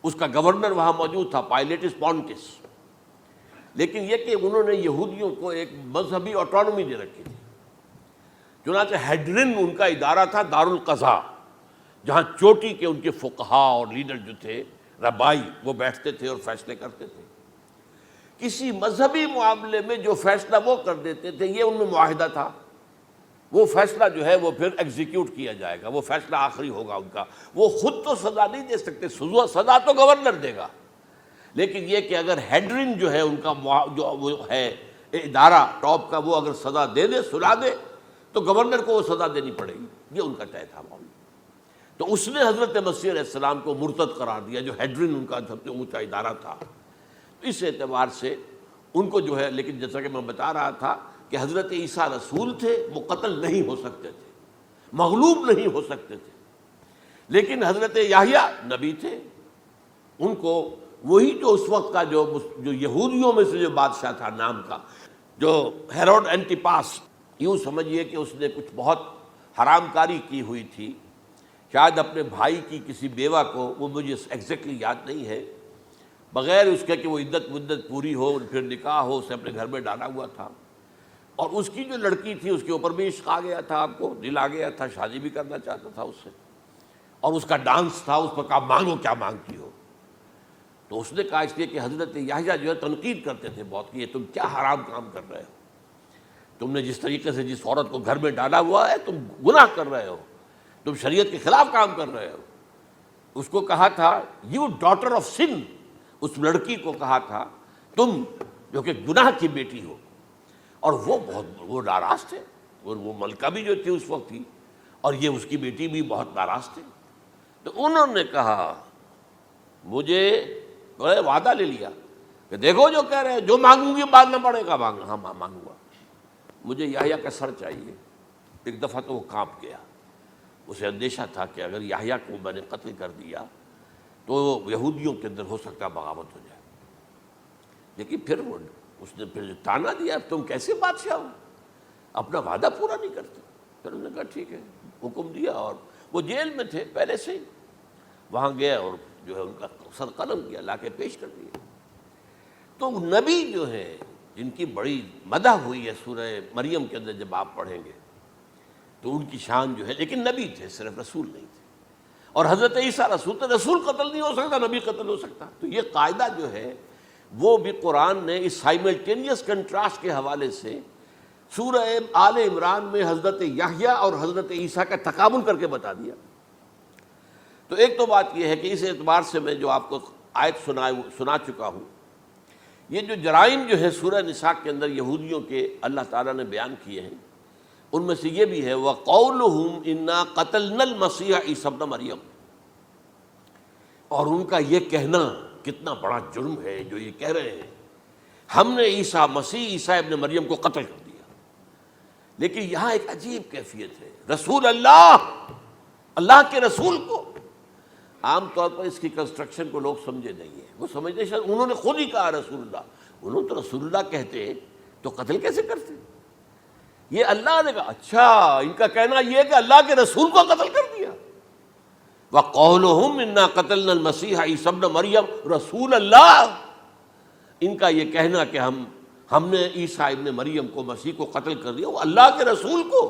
اس کا گورنر وہاں موجود تھا پائلیٹس پونٹس، لیکن یہ کہ انہوں نے یہودیوں کو ایک مذہبی اٹانومی دے رکھی تھی۔ چنانچہ ہیڈرن ان کا ادارہ تھا، دارالقضاء، جہاں چوٹی کے ان کے فقہاء اور لیڈر جو تھے، ربائی، وہ بیٹھتے تھے اور فیصلے کرتے تھے۔ کسی مذہبی معاملے میں جو فیصلہ وہ کر دیتے تھے، یہ ان میں معاہدہ تھا، وہ فیصلہ جو ہے وہ پھر ایگزیکیوٹ کیا جائے گا، وہ فیصلہ آخری ہوگا ان کا۔ وہ خود تو سزا نہیں دے سکتے، سزا تو گورنر دے گا، لیکن یہ کہ اگر ہیڈرن جو ہے ان کا جو وہ ہے ادارہ ٹاپ کا، وہ اگر سزا دے دے، سلا دے، تو گورنر کو وہ سزا دینی پڑے گی۔ یہ ان کا طے تھا معاملہ۔ تو اس نے حضرت مسیح علیہ السلام کو مرتد قرار دیا، جو ہیڈرن ان کا سب سے اونچا ادارہ تھا۔ اس اعتبار سے ان کو جو ہے، لیکن جیسا کہ میں بتا رہا تھا کہ حضرت عیسیٰ رسول تھے، وہ قتل نہیں ہو سکتے تھے، مغلوب نہیں ہو سکتے تھے، لیکن حضرت یحییٰ نبی تھے، ان کو وہی جو اس وقت کا جو یہودیوں میں سے جو بادشاہ تھا نام کا، جو ہیروڈ اینٹیپاس، یوں سمجھیے کہ اس نے کچھ بہت حرام کاری کی ہوئی تھی، شاید اپنے بھائی کی کسی بیوہ کو، وہ مجھے ایگزیکٹلی یاد نہیں ہے، بغیر اس کے کہ وہ عدت مدت پوری ہو پھر نکاح ہو، اسے اپنے گھر میں ڈالا ہوا تھا، اور اس کی جو لڑکی تھی اس کے اوپر بھی عشق آ گیا تھا، آپ کو دل آ گیا تھا، شادی بھی کرنا چاہتا تھا اس سے، اور اس کا ڈانس تھا، اس پر کہا مانگو کیا مانگتی ہو۔ تو اس نے کہا، اس لیے کہ حضرت یحییٰ جو ہے تنقید کرتے تھے بہت کہ یہ تم کیا حرام کام کر رہے ہو، تم نے جس طریقے سے جس عورت کو گھر میں ڈالا ہوا ہے تم گناہ کر رہے ہو، تم شریعت کے خلاف کام کر رہے ہو۔ اس کو کہا تھا یو ڈاٹر آف سن، اس لڑکی کو کہا تھا تم جو کہ گناہ کی بیٹی ہو. اور وہ ناراض تھے, اور وہ ملکہ بھی جو تھی اس وقت تھی, اور یہ اس کی بیٹی بھی بہت ناراض تھے. تو انہوں نے کہا, مجھے وعدہ لے لیا کہ دیکھو جو کہہ رہے ہیں, جو مانگوں گی مانگنا پڑے گا. ہاں مانگوں گا, مجھے یحییٰ کا سر چاہیے. ایک دفعہ تو وہ کانپ گیا, اسے اندیشہ تھا کہ اگر یحییٰ کو میں نے قتل کر دیا تو یہودیوں کے اندر ہو سکتا ہے بغاوت ہو جائے. لیکن پھر اس نے پھر تانا دیا, تم کیسے بادشاہ ہو, اپنا وعدہ پورا نہیں کرتے. پھر انہوں نے کہا ٹھیک ہے, حکم دیا. اور وہ جیل میں تھے پہلے سے ہی, وہاں گیا اور جو ہے ان کا سر قلم کیا, لا کے پیش کر دیا. تو نبی جو ہے جن کی بڑی مدح ہوئی ہے سورہ مریم کے اندر, جب آپ پڑھیں گے تو ان کی شان جو ہے, لیکن نبی تھے, صرف رسول نہیں تھے. اور حضرت عیسیٰ رسول تھے, رسول قتل نہیں ہو سکتا, نبی قتل ہو سکتا. تو یہ قاعدہ جو ہے وہ بھی قرآن نے اس سائملٹینیس کنٹراسٹ کے حوالے سے سورہ آل عمران میں حضرت یحییٰ اور حضرت عیسیٰ کا تقابل کر کے بتا دیا. تو ایک تو بات یہ ہے کہ اس اعتبار سے میں جو آپ کو آیت سنا چکا ہوں, یہ جو جرائم جو ہے سورہ نساء کے اندر یہودیوں کے اللہ تعالیٰ نے بیان کیے ہیں, ان میں سے یہ بھی ہے وَقَوْلُهُمْ إِنَّا قَتَلْنَا الْمَسِيحَ عِيسَىٰ ابْنَ مَرْيَمَ. اور ان کا یہ کہنا کتنا بڑا جرم ہے جو یہ کہہ رہے ہیں, ہم نے عیسیٰ ابن مریم کو قتل کر دیا. لیکن یہاں ایک عجیب کیفیت ہے, رسول اللہ کے رسول کو. عام طور پر اس کی کنسٹرکشن کو لوگ سمجھے نہیں ہیں, وہ سمجھتے ہیں انہوں نے خود ہی کہا رسول اللہ. انہوں نے تو رسول اللہ کہتے تو قتل کیسے کرتے؟ یہ اللہ نے کہا. اچھا, ان کا کہنا یہ ہے کہ اللہ کے رسول کو قتل کر دیا. وَقَوْلُهُمْ إِنَّا قَتَلْنَا الْمَسِيحَ عِيسَىٰ ابْنَ مَرْيَمَ رسول اللہ. ان کا یہ کہنا کہ ہم نے عیسیٰ ابن مریم کو, مسیح کو قتل کر دیا, وہ اللہ کے رسول کو.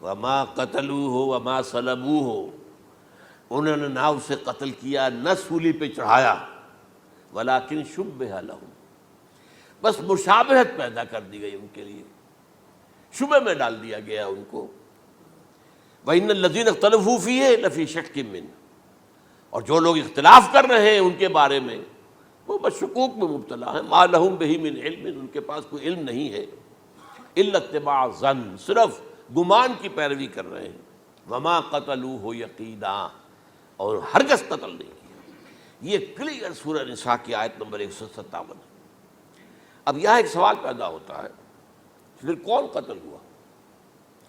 وَمَا قَتَلُوهُ وَمَا صَلَبُوهُ, انہوں نے نہ اسے قتل کیا نہ سولی پہ چڑھایا, وَلَٰكِن شُبِّهَ لَهُمْ, بس مشابہت پیدا کر دی گئی ان کے لیے, شبہ میں ڈال دیا گیا ان کو. وَإِنَّ الَّذِينَ اخْتَلَفُوا فِيهِ لَفِي شَكٍّ مِّنْهُ, اور جو لوگ اختلاف کر رہے ہیں ان کے بارے میں وہ بس شکوک میں مبتلا ہیں. مَا لَهُم بِهِ مِنْ عِلْمٍ, ان کے پاس کوئی علم نہیں ہے. إِلَّا اتِّبَاعَ الظَّنِّ, صرف گمان کی پیروی کر رہے ہیں. وَمَا قَتَلُوهُ يَقِينًا, اور ہرگز قتل نہیں کیا. یہ کلیئر سورہ نساء کی آیت نمبر 157 ہے. اب یہاں ایک سوال پیدا ہوتا ہے, پھر کون قتل ہوا؟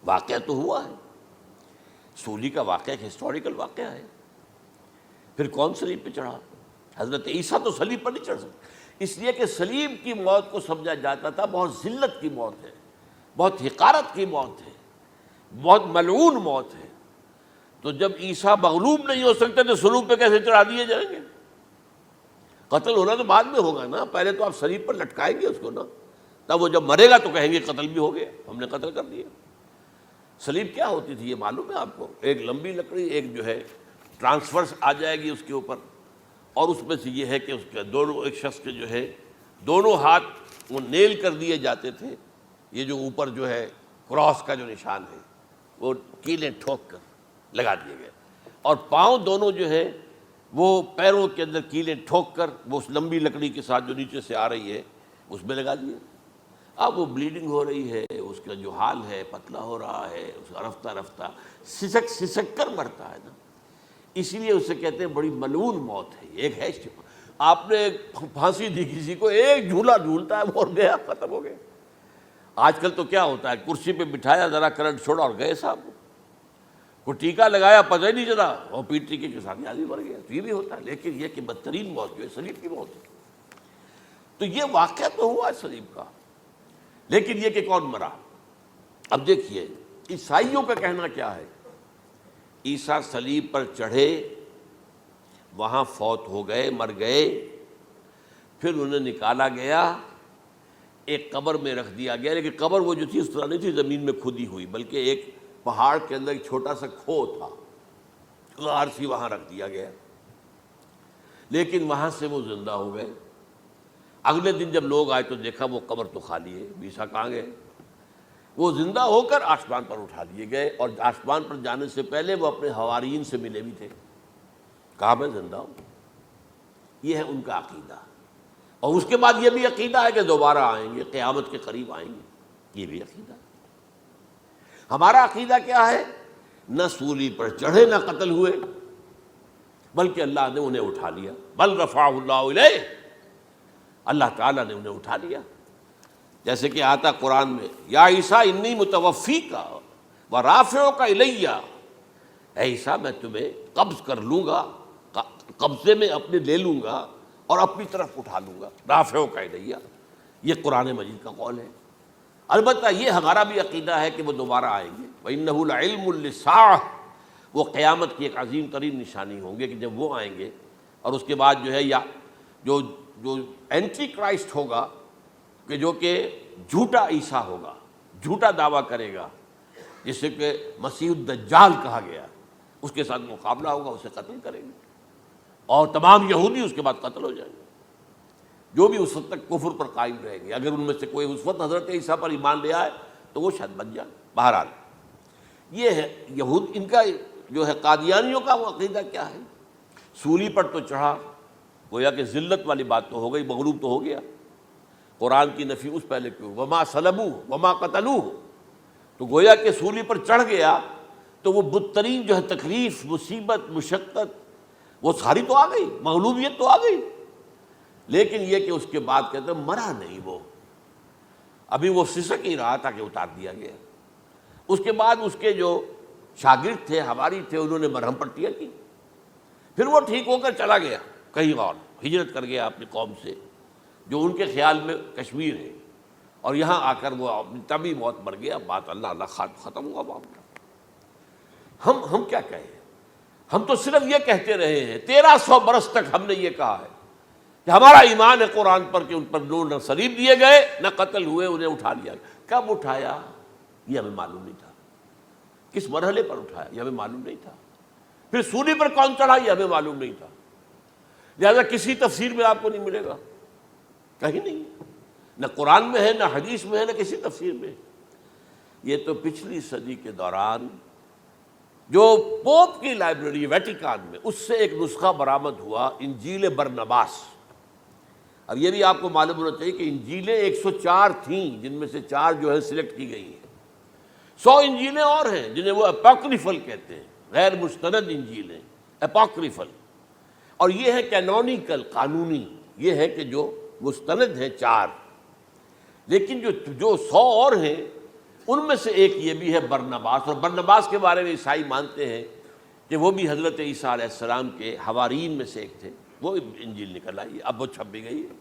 واقعہ تو ہوا ہے, سولی کا واقعہ ایک ہسٹوریکل واقعہ ہے. پھر کون صلیب پہ چڑھا؟ حضرت عیسیٰ تو صلیب پر نہیں چڑھ سکتے, اس لیے کہ صلیب کی موت کو سمجھا جاتا تھا بہت ذلت کی موت ہے, بہت حقارت کی موت ہے, بہت ملعون موت ہے. تو جب عیسیٰ مغلوب نہیں ہو سکتے تو صلیب پہ کیسے چڑھا دیے جائیں گے؟ قتل ہونا تو بعد میں ہوگا نا, پہلے تو آپ صلیب پر لٹکائیں گے اس کو نا, تب وہ جب مرے گا تو کہیں گے قتل بھی ہو گیا, ہم نے قتل کر دیا. صلیب کیا ہوتی تھی یہ معلوم ہے آپ کو؟ ایک لمبی لکڑی, ایک جو ہے ٹرانسفرس آ جائے گی اس کے اوپر, اور اس میں سے یہ ہے کہ اس کے دونوں, ایک شخص کے جو ہے دونوں ہاتھ وہ نیل کر دیے جاتے تھے. یہ جو اوپر جو ہے کراس کا جو نشان ہے وہ کیلیں ٹھوک کر لگا دیے گئے, اور پاؤں دونوں جو ہے وہ پیروں کے اندر کیلیں ٹھوک کر وہ اس لمبی لکڑی کے ساتھ جو نیچے سے آ رہی ہے اس میں لگا دیے. اب وہ بلیڈنگ ہو رہی ہے, اس کا جو حال ہے پتلا ہو رہا ہے, اس کا رفتہ رفتہ سسک کر مرتا ہے نا, اس لیے اسے کہتے ہیں بڑی ملعون موت ہے. ایک ہے آپ نے پھانسی دی کسی کو, ایک جھولا جھولتا ہے وہ گیا, ختم ہو گیا. آج کل تو کیا ہوتا ہے, کرسی پہ بٹھایا, ذرا کرنٹ چھوڑا اور گئے صاحب, کو ٹیکا لگایا پتہ ہی نہیں چلا, اور پیٹ ٹیکے کے ساتھ آدمی مر گیا. تو یہ بھی ہوتا ہے. لیکن یہ کہ بدترین موت جو ہے صلیب کی موت ہے. تو یہ واقعہ تو ہوا ہے صلیب کا, لیکن یہ کہ کون مرا؟ اب دیکھیے عیسائیوں کا کہنا کیا ہے. عیسیٰ صلیب پر چڑھے, وہاں فوت ہو گئے, مر گئے, پھر انہیں نکالا گیا, ایک قبر میں رکھ دیا گیا. لیکن قبر وہ جو تھی اس طرح نہیں تھی زمین میں کھدی ہوئی, بلکہ ایک پہاڑ کے اندر ایک چھوٹا سا کھو تھا, غار سی, وہاں رکھ دیا گیا. لیکن وہاں سے وہ زندہ ہو گئے. اگلے دن جب لوگ آئے تو دیکھا وہ قبر تو خالی ہے, عیسیٰ کہاں گئے؟ وہ زندہ ہو کر آسمان پر اٹھا دیے گئے, اور آسمان پر جانے سے پہلے وہ اپنے حواریین سے ملے بھی تھے, کہا میں زندہ ہوں. یہ ہے ان کا عقیدہ. اور اس کے بعد یہ بھی عقیدہ ہے کہ دوبارہ آئیں گے، قیامت کے قریب آئیں گے، یہ بھی عقیدہ ہے۔ ہمارا عقیدہ کیا ہے؟ نہ سولی پر چڑھے نہ قتل ہوئے، بلکہ اللہ نے انہیں اٹھا لیا، بل رفعہ اللہ الیہ، اللہ تعالیٰ نے انہیں اٹھا لیا۔ جیسے کہ آتا قرآن میں، یا عیسیٰ انی متوفیک ورافعک الیہ، اے عیسیٰ میں تمہیں قبض کر لوں گا، قبضے میں اپنے لے لوں گا اور اپنی طرف اٹھا لوں گا، رافعک الیہ، یہ قرآن مجید کا قول ہے۔ البتہ یہ ہمارا بھی عقیدہ ہے کہ وہ دوبارہ آئیں گے، وَإِنَّهُ لَعِلْمٌ لِلسَّاعَةِ، وہ قیامت کی ایک عظیم ترین نشانی ہوں گے کہ جب وہ آئیں گے، اور اس کے بعد جو ہے یا جو اینٹی کرائسٹ ہوگا کہ جو کہ جھوٹا عیسیٰ ہوگا، جھوٹا دعویٰ کرے گا، جسے کہ مسیح الدجال کہا گیا، اس کے ساتھ مقابلہ ہوگا، اسے قتل کریں گے، اور تمام یہودی اس کے بعد قتل ہو جائیں گے، جو بھی اس وقت تک کفر پر قائم رہیں گے۔ اگر ان میں سے کوئی اس وقت حضرت عیسیٰ پر ایمان لے آئے تو وہ شاید بچ جائے۔ بہرحال یہ ہے یہود، ان کا جو ہے قادیانیوں کا وہ عقیدہ کیا ہے؟ سولی پر تو چڑھا، گویا کہ ذلت والی بات تو ہو گئی، مغلوب تو ہو گیا، قرآن کی نفی اس پہلے کیوں، وما صلبوہ وما قتلوہ، تو گویا کہ سولی پر چڑھ گیا تو وہ بدترین جو ہے تکلیف، مصیبت، مشقت، وہ ساری تو آ گئی، مغلوبیت تو آ گئی، لیکن یہ کہ اس کے بعد کہتے ہیں مرا نہیں، وہ ابھی وہ سسک ہی رہا تھا کہ اتار دیا گیا۔ اس کے بعد اس کے جو شاگرد تھے، حواری تھے، انہوں نے مرہم پٹیاں کی، پھر وہ ٹھیک ہو کر چلا گیا کہیں اور، ہجرت کر گیا اپنی قوم سے جو ان کے خیال میں کشمیر ہے، اور یہاں آ کر وہ طبی موت مر گیا۔ بات اللہ ختم ہوا معاملہ۔ ہم کیا کہیں؟ ہم تو صرف یہ کہتے رہے ہیں، 1300 برس تک ہم نے یہ کہا ہے کہ ہمارا ایمان ہے قرآن پر کہ ان پر نہ صلیب دیے گئے نہ قتل ہوئے، انہیں اٹھا لیا۔ کب اٹھایا یہ ہمیں معلوم نہیں تھا، کس مرحلے پر اٹھایا یہ ہمیں معلوم نہیں تھا، پھر سولی پر کون چڑھا یہ ہمیں معلوم نہیں تھا، لہذا کسی تفسیر میں آپ کو نہیں ملے گا، کہیں نہیں، نہ قرآن میں ہے، نہ حدیث میں ہے، نہ کسی تفسیر میں۔ یہ تو پچھلی صدی کے دوران جو پوپ کی لائبریری ویٹیکان میں، اس سے ایک نسخہ برآمد ہوا، انجیل برنباس۔ اب یہ بھی آپ کو معلوم ہونا چاہیے کہ انجیلیں 104 تھیں، جن میں سے 4 جو ہے سلیکٹ کی گئی ہیں، 100 انجیلیں اور ہیں جنہیں وہ اپوکریفل کہتے ہیں، غیر مستند انجیلیں، اپوکریفل، اور یہ ہے کینونیکل، قانونی، یہ ہے کہ جو مستند ہیں 4، لیکن جو 100 اور ہیں ان میں سے ایک یہ بھی ہے برنباس، اور برنباس کے بارے میں عیسائی مانتے ہیں کہ وہ بھی حضرت عیسیٰ علیہ السلام کے حوارین میں سے ایک تھے۔ وہ انجیل نکل آئی، اب وہ چھپ بھی گئی ہے۔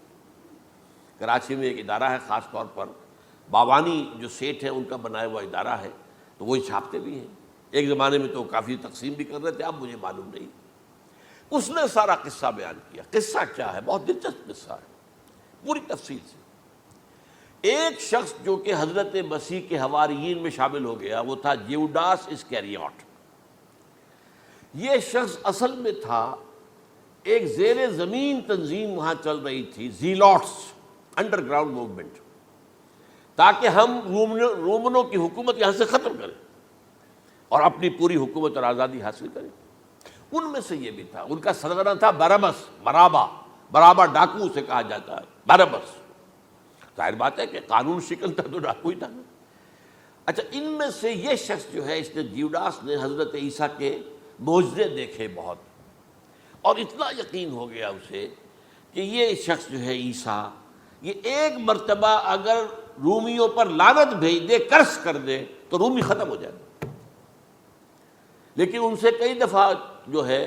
کراچی میں ایک ادارہ ہے، خاص طور پر باوانی جو سیٹھ ہیں ان کا بنایا ہوا ادارہ ہے، تو وہی چھاپتے بھی ہیں۔ ایک زمانے میں تو کافی تقسیم بھی کر رہے تھے، اب مجھے معلوم نہیں۔ اس نے سارا قصہ بیان کیا۔ قصہ کیا ہے؟ بہت دلچسپ قصہ ہے، پوری تفصیل سے۔ ایک شخص جو کہ حضرت مسیح کے حواریین میں شامل ہو گیا، وہ تھا جیوڈاس اسکیریوٹ۔ یہ شخص اصل میں تھا ایک زیر زمین تنظیم وہاں چل رہی تھی، زیلوٹس، انڈر گراؤنڈ موومنٹ، تاکہ ہم رومنوں کی حکومت یہاں سے ختم کریں اور اپنی پوری حکومت اور آزادی حاصل کریں۔ ان میں سے یہ بھی تھا، ان کا سرغنہ تھا برابس، برابا ڈاکو سے کہا جاتا ہے، برابس۔ ظاہر بات ہے کہ قانون شکن تھا تو ڈاکو ہی تھا۔ اچھا، ان میں سے یہ شخص جو ہے، اس نے جیوڈاس نے حضرت عیسیٰ کے معجزے دیکھے بہت، اور اتنا یقین ہو گیا اسے کہ یہ شخص جو ہے عیسیٰ، یہ ایک مرتبہ اگر رومیوں پر لعنت بھیج دے، کرس کر دے، تو رومی ختم ہو جائے۔ لیکن ان سے کئی دفعہ جو ہے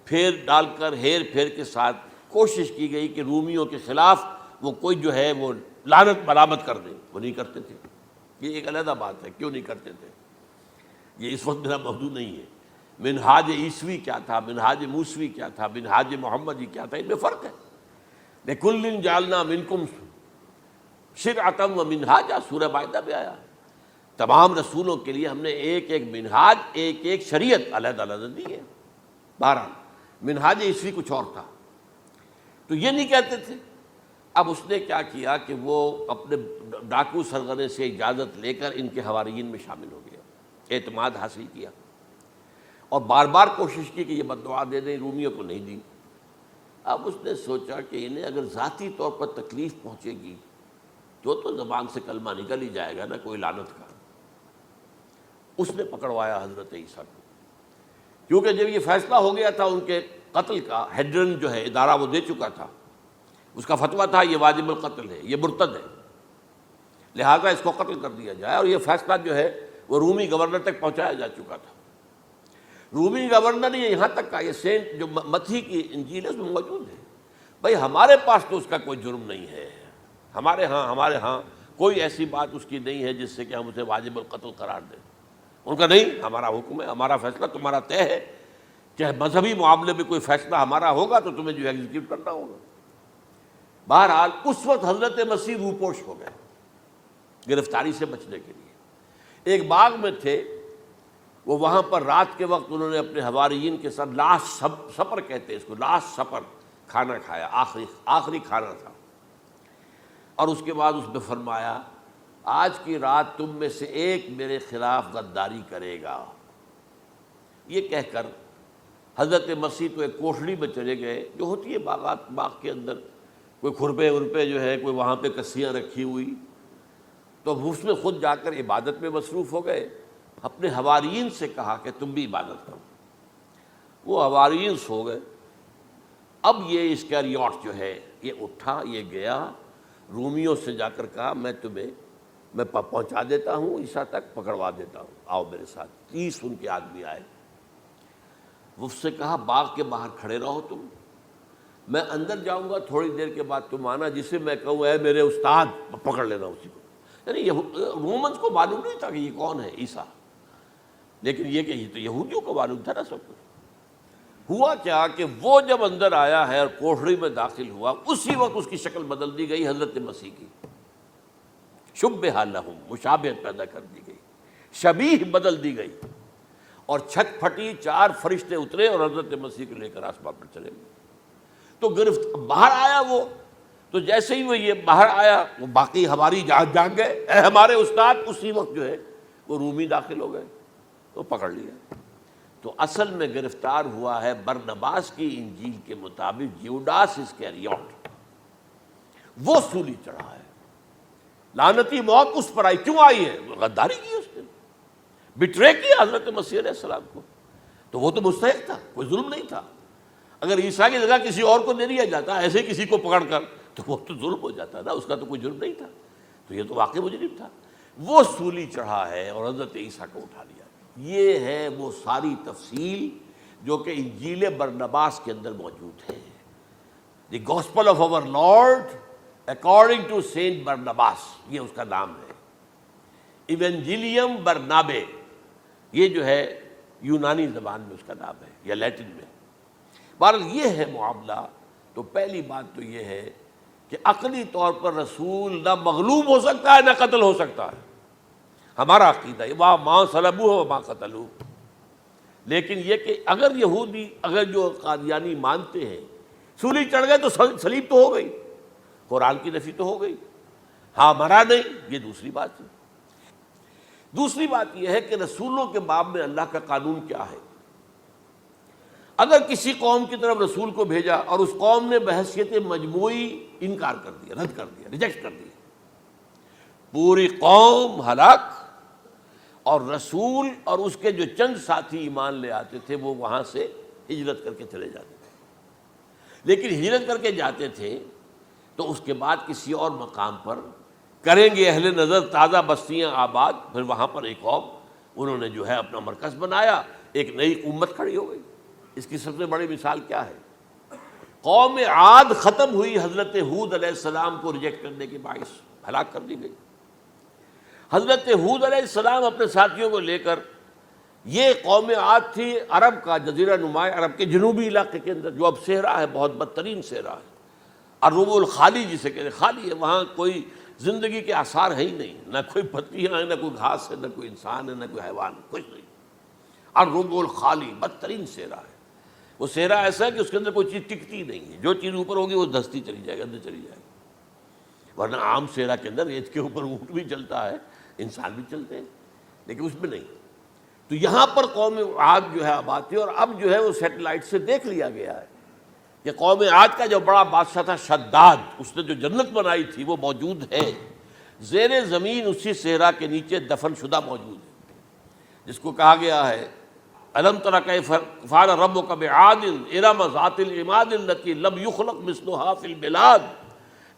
پھیر ڈال کر، ہیر پھیر کے ساتھ کوشش کی گئی کہ رومیوں کے خلاف وہ کوئی جو ہے وہ لعنت ملامت کر دے، وہ نہیں کرتے تھے۔ یہ ایک علیحدہ بات ہے، کیوں نہیں کرتے تھے، یہ اس وقت میرا موضوع نہیں ہے۔ منہاج عیسوی کیا تھا، منہاج موسوی کیا تھا، منہاج محمدی کیا تھا، ان میں فرق ہے۔ لِكُلٍّ جَعَلْنَا مِنْكُمْ شِرْعَةً وَمِنْہاجًا، سورہ مائدہ میں آیا، تمام رسولوں کے لیے ہم نے ایک ایک منہاج، ایک ایک شریعت علیحدہ علیحدہ دی ہے۔ بہرحال منہاج عیسوی کچھ اور تھا، تو یہ نہیں کہتے تھے۔ اب اس نے کیا کیا کہ وہ اپنے ڈاکو سرغنے سے اجازت لے کر ان کے حواریین میں شامل ہو گیا، اعتماد حاصل کیا، اور بار بار کوشش کی کہ یہ بد دعا دے دیں، رومیوں کو نہیں دی۔ اب اس نے سوچا کہ انہیں اگر ذاتی طور پر تکلیف پہنچے گی تو زبان سے کلمہ نکل ہی جائے گا نا کوئی لعنت کا. اس نے پکڑوایا حضرت عیسیٰ کو، کیونکہ جب یہ فیصلہ ہو گیا تھا ان کے قتل کا، ہیڈرن جو ہے ادارہ وہ دے چکا تھا، اس کا فتویٰ تھا یہ واجب القتل ہے، یہ مرتد ہے، لہٰذا اس کو قتل کر دیا جائے. اور یہ فیصلہ جو ہے وہ رومی گورنر تک پہنچایا جا چکا تھا. رومی گورنر یہ یہاں تک کہا، یہ سینٹ جو متی کی انجیل ہے اس میں موجود ہے، بھائی ہمارے پاس تو اس کا کوئی جرم نہیں ہے، ہمارے ہاں کوئی ایسی بات اس کی نہیں ہے جس سے کہ ہم اسے واجب القتل قرار دیں. ان کا نہیں، ہمارا حکم ہے، ہمارا فیصلہ تمہارا طے ہے، چاہے مذہبی معاملے میں کوئی فیصلہ ہمارا ہوگا تو تمہیں جو ایگزیکیوٹ کرنا ہوگا. بہرحال اس وقت حضرت مسیح روپوش ہو گئے گرفتاری سے بچنے کے لیے. ایک باغ میں تھے وہ، وہاں پر رات کے وقت انہوں نے اپنے حواریین کے ساتھ لاسٹ سپر کہتے ہیں اس کو، لاسٹ سپر کھانا کھایا، آخری کھانا تھا. اور اس کے بعد اس میں فرمایا آج کی رات تم میں سے ایک میرے خلاف غداری کرے گا. یہ کہہ کر حضرت مسیح تو ایک کوٹھڑی میں چلے گئے جو ہوتی ہے باغ کے اندر، کوئی کھرپے ورپے جو ہے، کوئی وہاں پہ کسیاں رکھی ہوئی، تو اس میں خود جا کر عبادت میں مصروف ہو گئے. اپنے حواریین سے کہا کہ تم بھی عبادت کرو. وہ حواریین سو گئے. اب یہ اسکریوٹ جو ہے یہ اٹھا، یہ گیا رومیوں سے جا کر کہا میں پہنچا دیتا ہوں عیسیٰ تک، پکڑوا دیتا ہوں، آؤ میرے ساتھ. 30 ان کے آدمی آئے. اس سے کہا باغ کے باہر کھڑے رہو تم، میں اندر جاؤں گا، تھوڑی دیر کے بعد تم آنا، جسے میں کہوں اے میرے استاد، پکڑ لینا اسی کو. یعنی رومنز کو معلوم نہیں تھا کہ یہ کون ہے عیسیٰ، لیکن یہ کہ یہ تو یہودیوں کو معلوم تھا نا سب کچھ. ہوا کیا کہ وہ جب اندر آیا ہے اور کوٹھڑی میں داخل ہوا، اسی وقت اس کی شکل بدل دی گئی حضرت مسیح کی. شبہ لہم، مشابہت پیدا کر دی گئی، شبیہ بدل دی گئی، اور چھت پھٹی، 4 فرشتے اترے اور حضرت مسیح کو لے کر آسمان پر چلے گئے. تو باہر آیا وہ، تو جیسے ہی وہ یہ باہر آیا وہ باقی ہماری جان گئے، اے ہمارے استاد. اسی وقت جو ہے وہ رومی داخل ہو گئے تو پکڑ لیا. تو اصل میں گرفتار ہوا ہے برنباس کی انجیل کے مطابق یوڈاس اسکریوٹ، وہ سولی چڑھا ہے. لعنتی موت اس پر آئی. کیوں آئی ہے؟ غداری کی اس نے، بٹرے کیا حضرت مسیح علیہ السلام کو. تو وہ تو مستحق تھا، کوئی ظلم نہیں تھا. اگر عیسیٰ کی جگہ کسی اور کو دے دیا جاتا ایسے کسی کو پکڑ کر تو وہ تو ظلم ہو جاتا نا، اس کا تو کوئی جرم نہیں تھا. تو یہ تو واقعی مجرم تھا. وہ سولی چڑھا ہے اور حضرت عیسیٰ کو اٹھا لیا. یہ ہے وہ ساری تفصیل جو کہ انجیل برنباس کے اندر موجود ہے. The gospel of our Lord according to Saint Barnabas, یہ اس کا نام ہے. ایونجیلیم برنابے، یہ جو ہے یونانی زبان میں اس کا نام ہے یا لیٹن میں. بہرحال یہ ہے معاملہ. تو پہلی بات تو یہ ہے کہ عقلی طور پر رسول نہ مغلوب ہو سکتا ہے نہ قتل ہو سکتا ہے. ہمارا عقیدہ ہے وہاں ماں صلبوہ و ماں قتلوہ. لیکن یہ کہ اگر یہودی، اگر جو قادیانی مانتے ہیں سولی چڑھ گئے تو صلیب تو ہو گئی، قرآن کی نفی تو ہو گئی، ہاں مرا نہیں، یہ دوسری بات ہے. دوسری بات یہ ہے کہ رسولوں کے باب میں اللہ کا قانون کیا ہے. اگر کسی قوم کی طرف رسول کو بھیجا اور اس قوم نے بحیثیت مجموعی انکار کر دیا، رد کر دیا، ریجیکٹ کر دیا، پوری قوم ہلاک، اور رسول اور اس کے جو چند ساتھی ایمان لے آتے تھے وہ وہاں سے ہجرت کر کے چلے جاتے تھے. لیکن ہجرت کر کے جاتے تھے تو اس کے بعد کسی اور مقام پر کریں گے اہل نظر تازہ بستیاں آباد. پھر وہاں پر ایک قوم انہوں نے جو ہے اپنا مرکز بنایا، ایک نئی امت کھڑی ہو گئی. اس کی سب سے بڑی مثال کیا ہے؟ قوم عاد ختم ہوئی حضرت ہود علیہ السلام کو ریجیکٹ کرنے کے باعث ہلاک کر دی گئی. حضرت ہود علیہ السلام اپنے ساتھیوں کو لے کر، یہ قوم عاد تھی عرب کا جزیرہ نما عرب کے جنوبی علاقے کے اندر، جو اب صحرا ہے، بہت بدترین صحرا ہے، الربع الخالی جسے کہتے ہیں، خالی ہے. وہاں کوئی زندگی کے آثار ہے ہی نہیں، نہ کوئی پتیاں ہیں، نہ کوئی گھاس ہے، نہ کوئی انسان ہے، نہ کوئی حیوان، کچھ نہیں. الربع الخالی، بدترین صحرا ہے. وہ صحرا ایسا ہے کہ اس کے اندر کوئی چیز ٹکتی نہیں ہے، جو چیز اوپر ہوگی وہ دھستی چلی جائے گی، اندر چلی جائے گی. ورنہ عام صحرا کے اندر ریت کے اوپر اونٹ بھی چلتا ہے، انسان بھی چلتے ہیں، لیکن اس میں نہیں. تو یہاں پر قوم عاد جو ہے آباد تھی، اور اب جو ہے وہ سیٹلائٹ سے دیکھ لیا گیا ہے کہ قوم عاد کا جو بڑا بادشاہ تھا شداد، اس نے جو جنت بنائی تھی وہ موجود ہے، زیر زمین اسی صحرا کے نیچے دفن شدہ موجود ہے، جس کو کہا گیا ہے الم تر کیف فعل ربک بعاد ارم ذات العماد التی لم یخلق مثلها فی البلاد،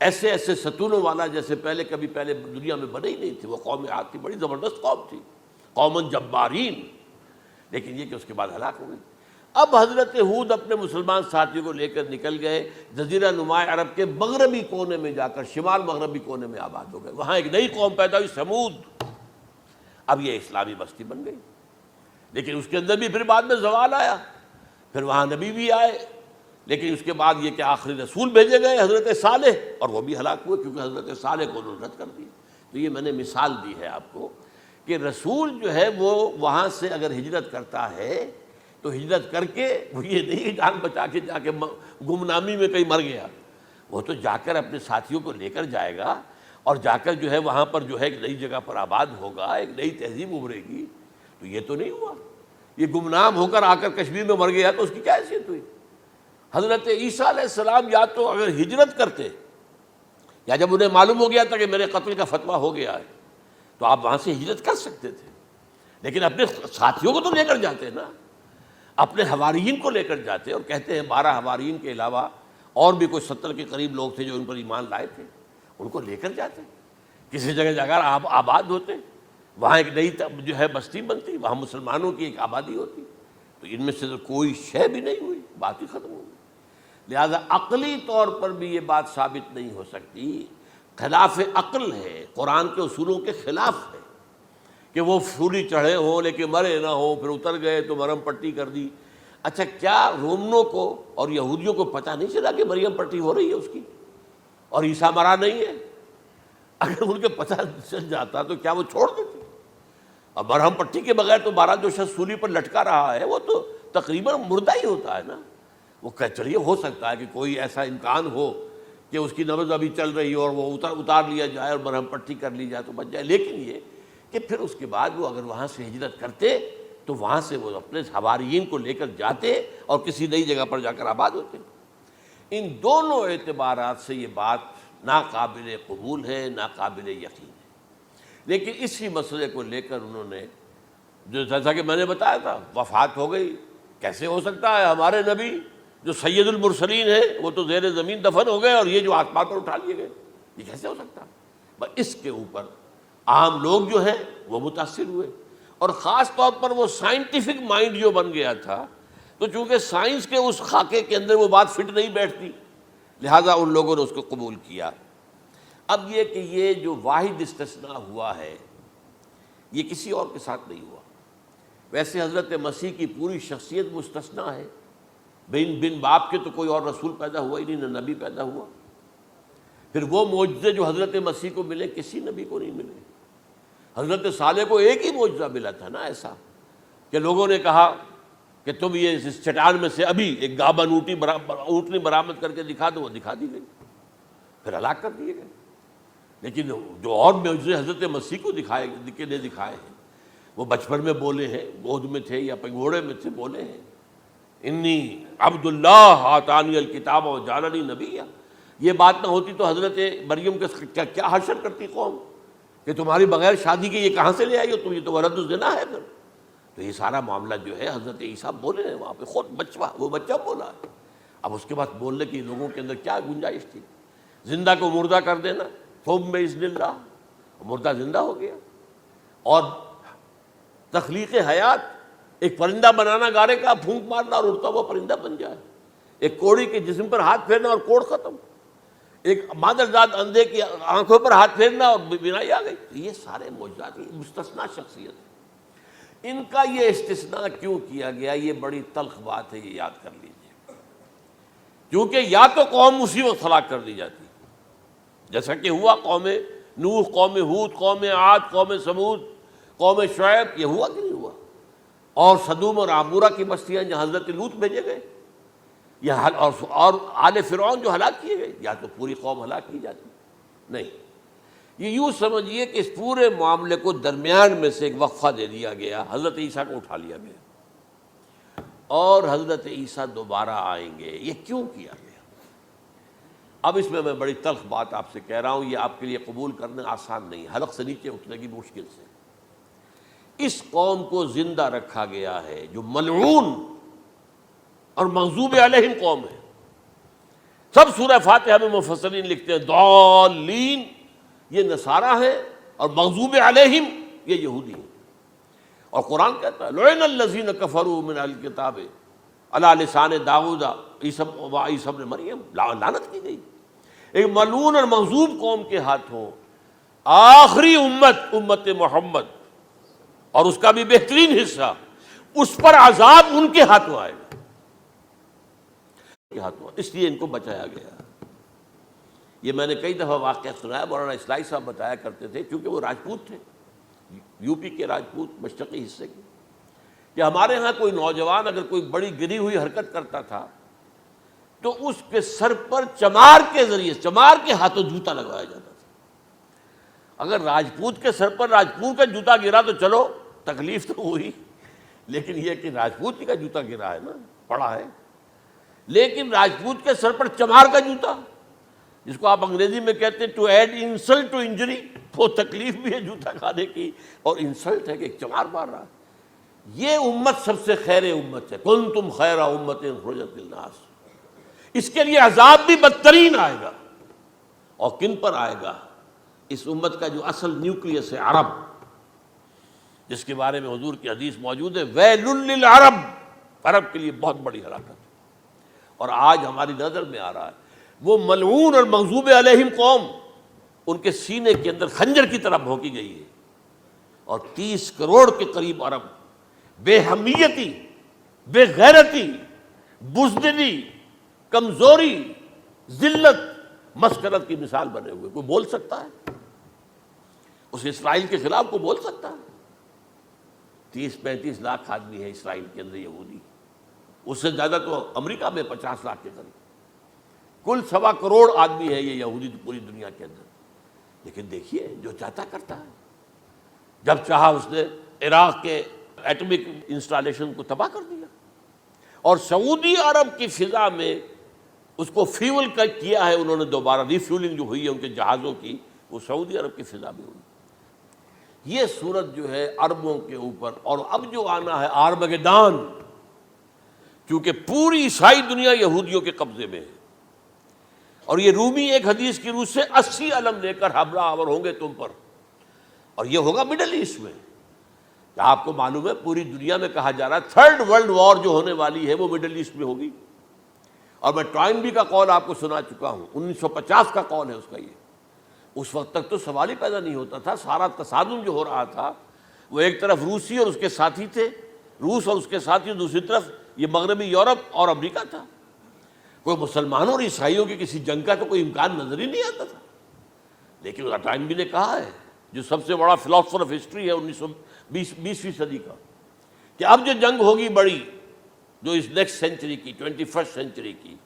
ایسے ایسے ستونوں والا جیسے پہلے دنیا میں بنے ہی نہیں تھے۔ وہ قوم عاد تھی، بڑی زبردست قوم تھی، قومن جبارین، لیکن یہ کہ اس کے بعد ہلاک ہو گئی۔ اب حضرت ہود اپنے مسلمان ساتھیوں کو لے کر نکل گئے، جزیرہ نماء عرب کے مغربی کونے میں جا کر، شمال مغربی کونے میں آباد ہو گئے۔ وہاں ایک نئی قوم پیدا ہوئی، سمود۔ اب یہ اسلامی بستی بن گئی، لیکن اس کے اندر بھی پھر بعد میں زوال آیا، پھر وہاں نبی بھی آئے، لیکن اس کے بعد یہ کہ آخری رسول بھیجے گئے حضرت صالح، اور وہ بھی ہلاک ہوئے کیونکہ حضرت صالح کو انہوں نے رد کر دیا۔ تو یہ میں نے مثال دی ہے آپ کو کہ رسول جو ہے وہ وہاں سے اگر ہجرت کرتا ہے تو ہجرت کر کے وہ یہ نہیں جان بچا کے جا کے گمنامی میں کہیں مر گیا، وہ تو جا کر اپنے ساتھیوں کو لے کر جائے گا، اور جا کر جو ہے وہاں پر جو ہے ایک نئی جگہ پر آباد ہوگا، ایک نئی تہذیب ابھرے گی۔ تو یہ تو نہیں ہوا، یہ گمنام ہو کر آ کر کشمیر میں مر گیا تو اس کی کیا حیثیت ہوئی؟ حضرت عیسیٰ علیہ السلام یا تو اگر ہجرت کرتے، یا جب انہیں معلوم ہو گیا تھا کہ میرے قتل کا فتویٰ ہو گیا ہے، تو آپ وہاں سے ہجرت کر سکتے تھے، لیکن اپنے ساتھیوں کو تو لے کر جاتے نا، اپنے حواریین کو لے کر جاتے، اور کہتے ہیں 12 حواریین کے علاوہ اور بھی کوئی 70 کے قریب لوگ تھے جو ان پر ایمان لائے تھے، ان کو لے کر جاتے، کسی جگہ جا کر آپ آباد ہوتے، وہاں ایک نئی جو ہے بستی بنتی، وہاں مسلمانوں کی ایک آبادی ہوتی۔ تو ان میں سے تو کوئی شے بھی نہیں ہوئی، بات ہی ختم ہو گئی۔ لہذا عقلی طور پر بھی یہ بات ثابت نہیں ہو سکتی، خلاف عقل ہے، قرآن کے اصولوں کے خلاف ہے کہ وہ سولی چڑھے ہوں لیکن مرے نہ ہوں، پھر اتر گئے تو مرہم پٹی کر دی۔ اچھا، کیا رومنوں کو اور یہودیوں کو پتہ نہیں چلا کہ مریم پٹی ہو رہی ہے اس کی اور عیسیٰ مرا نہیں ہے؟ اگر ان کے پتہ چل جاتا تو کیا وہ چھوڑ دیتے؟ اب مرہم پٹی کے بغیر تو 12 جو شخص سولی پر لٹکا رہا ہے وہ تو تقریباً مردہ ہی ہوتا ہے نا۔ وہ کہ چلیے ہو سکتا ہے کہ کوئی ایسا امکان ہو کہ اس کی نبض ابھی چل رہی ہو اور وہ اتار لیا جائے اور مرہم پٹی کر لی جائے تو بچ جائے، لیکن یہ کہ پھر اس کے بعد وہ اگر وہاں سے ہجرت کرتے تو وہاں سے وہ اپنے حواریین کو لے کر جاتے اور کسی نئی جگہ پر جا کر آباد ہوتے۔ ان دونوں اعتبارات سے یہ بات ناقابل قبول ہے، ناقابل یقین ہے۔ لیکن اسی مسئلے کو لے کر انہوں نے، جو جیسا کہ میں نے بتایا تھا، وفات ہو گئی، کیسے ہو سکتا ہے ہمارے نبی جو سید المرسلین ہیں وہ تو زیر زمین دفن ہو گئے اور یہ جو آسمان پر اٹھا لیے گئے، یہ کیسے ہو سکتا؟ بس اس کے اوپر عام لوگ جو ہیں وہ متاثر ہوئے، اور خاص طور پر وہ سائنٹیفک مائنڈ جو بن گیا تھا، تو چونکہ سائنس کے اس خاکے کے اندر وہ بات فٹ نہیں بیٹھتی، لہٰذا ان لوگوں نے اس کو قبول کیا۔ اب یہ کہ یہ جو واحد استثناء ہوا ہے یہ کسی اور کے ساتھ نہیں ہوا۔ ویسے حضرت مسیح کی پوری شخصیت مستثنیٰ ہے، بن باپ کے تو کوئی اور رسول پیدا ہوا ہی نہیں، نہ نبی پیدا ہوا۔ پھر وہ معجزے جو حضرت مسیح کو ملے کسی نبی کو نہیں ملے۔ حضرت صالح کو ایک ہی معجزہ ملا تھا نا ایسا کہ لوگوں نے کہا کہ تم یہ اس چٹان میں سے ابھی ایک گابن اونٹنی برآمد کر کے دکھا دو، وہ دکھا دی گئی، پھر ہلاک کر دیے گئے۔ لیکن جو اور معجزے حضرت مسیح کو دکھائے ہیں وہ بچپن میں بولے ہیں، گود میں تھے یا پگوڑے میں تھے، بولے ہیں انی عبد اللہ آتانی الکتاب و جعلنی نبیا۔ یہ بات نہ ہوتی تو حضرت مریم کے کیا حشر کرتی قوم کہ تمہاری بغیر شادی کے یہ کہاں سے لے آئی ہو تم، یہ تو ولد الزنا ہے۔ پھر تو یہ سارا معاملہ جو ہے حضرت عیسیٰ بولے ہیں وہاں پہ، خود وہ بچہ بولا ہے۔ اب اس کے بعد بولنے کی لوگوں کے اندر کیا گنجائش تھی؟ زندہ کو مردہ کر دینا، ثم بإذن اللہ، مردہ زندہ ہو گیا، اور تخلیق حیات، ایک پرندہ بنانا گارے کا، پھونک مارنا اور اڑتا ہوا پرندہ بن جائے، ایک کوڑی کے جسم پر ہاتھ پھیرنا اور کوڑ ختم، ایک مادرزاد اندھے کی آنکھوں پر ہاتھ پھیرنا اور بینائی آ گئی۔ یہ سارے معجزات مستثنیٰ شخصیت ہے۔ ان کا یہ استثناء کیوں کیا گیا، یہ بڑی تلخ بات ہے، یہ یاد کر لیجیے، کیونکہ یا تو قوم اسی وقت ہلاک کر دی جاتی جیسا کہ ہوا قوم نوح، قوم ہود، قوم عاد، قوم سمود، قوم شعیب، یہ ہوا کہ نہیں ہوا؟ اور صدوم اور عمورہ کی بستیاں جہاں حضرت لوط بھیجے گئے، اور آل فرعون جو ہلاک کیے گئے، یا تو پوری قوم ہلاک کی جاتی؟ نہیں، یہ یوں سمجھیے کہ اس پورے معاملے کو درمیان میں سے ایک وقفہ دے دیا گیا، حضرت عیسیٰ کو اٹھا لیا گیا، اور حضرت عیسیٰ دوبارہ آئیں گے. یہ کیوں کیا گیا؟ اب اس میں بڑی تلخ بات آپ سے کہہ رہا ہوں، یہ آپ کے لیے قبول کرنا آسان نہیں، حلق سے نیچے اٹھنے کی مشکل سے. اس قوم کو زندہ رکھا گیا ہے جو ملعون اور مغضوب علیہم قوم ہے. سب سورہ فاتحہ میں مفسرین لکھتے ہیں ضالین یہ نصارہ ہیں اور مغضوب علیہم یہ یہودی ہیں. اور قرآن کہتا ہے لعن الذین کفروا من اہل الکتاب علی لسان داؤد وعیسی ابن مریم، لعنت کی گئی ایک ملعون اور مغضوب قوم کے ہاتھوں. آخری امت محمد اور اس کا بھی بہترین حصہ، اس پر عذاب ان کے ہاتھوں آئے گا، اس لیے ان کو بچایا گیا. یہ میں نے کئی دفعہ واقعہ سنایا، مولانا اصلاحی صاحب بتایا کرتے تھے، کیونکہ وہ راجپوت تھے، یو پی کے راجپوت مشرقی حصے کے، کہ ہمارے ہاں کوئی نوجوان اگر کوئی بڑی گری ہوئی حرکت کرتا تھا تو اس کے سر پر چمار کے ذریعے، چمار کے ہاتھوں جوتا لگوایا جاتا تھا. اگر راجپوت کے سر پر راجپوت کا جوتا گرا تو چلو تکلیف تو ہوئی، لیکن یہ کہ راجپوت ہی کا جوتا گرا ہے نا، پڑا ہے. لیکن راجپوت کے سر پر چمار کا جوتا، جس کو آپ انگریزی میں کہتے ہیں to add insult to injury, وہ تکلیف بھی ہے جوتا کھانے کی اور انسلٹ ہے کہ ایک چمار مار رہا. یہ امت سب سے خیر امت ہے، کنتم خیر امت اخرجت للناس. اس کے لیے عذاب بھی بدترین آئے گا. اور کن پر آئے گا؟ اس امت کا جو اصل نیوکلیس ہے عرب، جس کے بارے میں حضور کی حدیث موجود ہے ویل للعرب، عرب کے لیے بہت بڑی ہلاکت. اور آج ہماری نظر میں آ رہا ہے وہ ملعون اور مغضوب علیہم قوم ان کے سینے کے اندر خنجر کی طرح بھونکی گئی ہے. اور 30 کروڑ کے قریب عرب بے حمیتی، بے غیرتی، بزدلی، کمزوری، ذلت، مسکرت کی مثال بنے ہوئے. کوئی بول سکتا ہے اس اسرائیل کے خلاف؟ کوئی بول سکتا ہے؟ 30-35 لاکھ آدمی ہے اسرائیل کے اندر یہودی، اس سے زیادہ تو امریکہ میں 50 لاکھ کے قریب، کل 1.25 کروڑ آدمی ہے یہ یہودی پوری دنیا کے اندر. لیکن دیکھیے جو چاہتا کرتا ہے. جب چاہا اس نے عراق کے ایٹمک انسٹالیشن کو تباہ کر دیا، اور سعودی عرب کی فضا میں اس کو فیول کیا ہے انہوں نے، دوبارہ ری فیولنگ جو ہوئی ہے ان کے جہازوں کی، وہ سعودی عرب کی فضا میں ہوئی. یہ صورت جو ہے عربوں کے اوپر. اور اب جو آنا ہے آرمگدان، کیونکہ پوری عیسائی دنیا یہودیوں کے قبضے میں ہے، اور یہ رومی ایک حدیث کی روح سے 80 علم لے کر حملہ آور ہوں گے تم پر. اور یہ ہوگا مڈل ایسٹ میں. آپ کو معلوم ہے پوری دنیا میں کہا جا رہا ہے 3rd ورلڈ وار جو ہونے والی ہے وہ مڈل ایسٹ میں ہوگی. اور میں ٹوائنبی کا قول آپ کو سنا چکا ہوں، 1950 کا قول ہے اس کا. یہ اس وقت تک تو سوال ہی پیدا نہیں ہوتا تھا. سارا تصادم جو ہو رہا تھا وہ ایک طرف روسی اور اس کے ساتھی تھے، روس اور اس کے ساتھی، دوسری طرف یہ مغربی یورپ اور امریکہ تھا. کوئی مسلمانوں اور عیسائیوں کی کسی جنگ کا تو کوئی امکان نظر ہی نہیں آتا تھا. لیکن ٹائنبی نے کہا ہے، جو سب سے بڑا فلاسفر آف ہسٹری ہے 20ویں صدی کا، کہ اب جو جنگ ہوگی بڑی، جو اس نیکسٹ سینچری کی، 21st سینچری کی،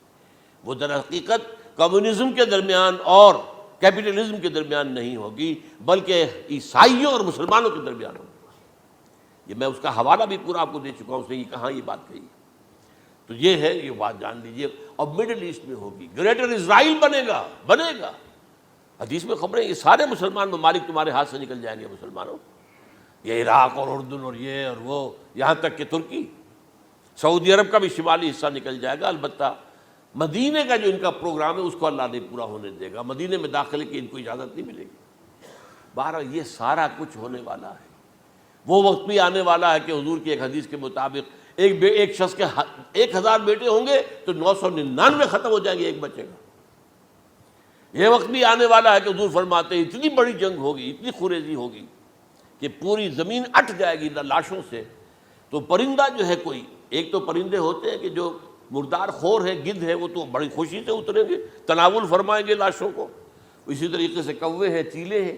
وہ در حقیقت کمیونزم کے درمیان اور کیپٹلزم کے درمیان نہیں ہوگی، بلکہ عیسائیوں اور مسلمانوں کے درمیان ہوگی. یہ میں اس کا حوالہ بھی پورا آپ کو دے چکا ہوں، اس نے یہ کہاں یہ بات کہی. تو یہ ہے، یہ بات جان لیجئے. اور مڈل ایسٹ میں ہوگی، گریٹر اسرائیل بنے گا. حدیث میں خبریں، یہ سارے مسلمان ممالک تمہارے ہاتھ سے نکل جائیں گے مسلمانوں. یہ عراق اور اردن اور یہ اور وہ، یہاں تک کہ ترکی، سعودی عرب کا بھی شمالی حصہ نکل جائے گا. البتہ مدینے کا جو ان کا پروگرام ہے اس کو اللہ نہیں پورا ہونے دے گا. مدینے میں داخلے کی ان کو اجازت نہیں ملے گی. بہرحال یہ سارا کچھ ہونے والا ہے. وہ وقت بھی آنے والا ہے کہ حضور کی ایک حدیث کے مطابق ایک شخص کے 1000 بیٹے ہوں گے تو 999 ختم ہو جائیں گے، ایک بچے گا. یہ وقت بھی آنے والا ہے کہ حضور فرماتے ہیں اتنی بڑی جنگ ہوگی، اتنی خوریزی ہوگی کہ پوری زمین اٹھ جائے گی لاشوں سے. تو پرندہ جو ہے، کوئی ایک تو پرندے ہوتے ہیں کہ جو مردار خور ہے، گدھ ہے، وہ تو بڑی خوشی سے اتریں گے، تناول فرمائیں گے لاشوں کو. اسی طریقے سے کوے ہیں، چیلے ہیں.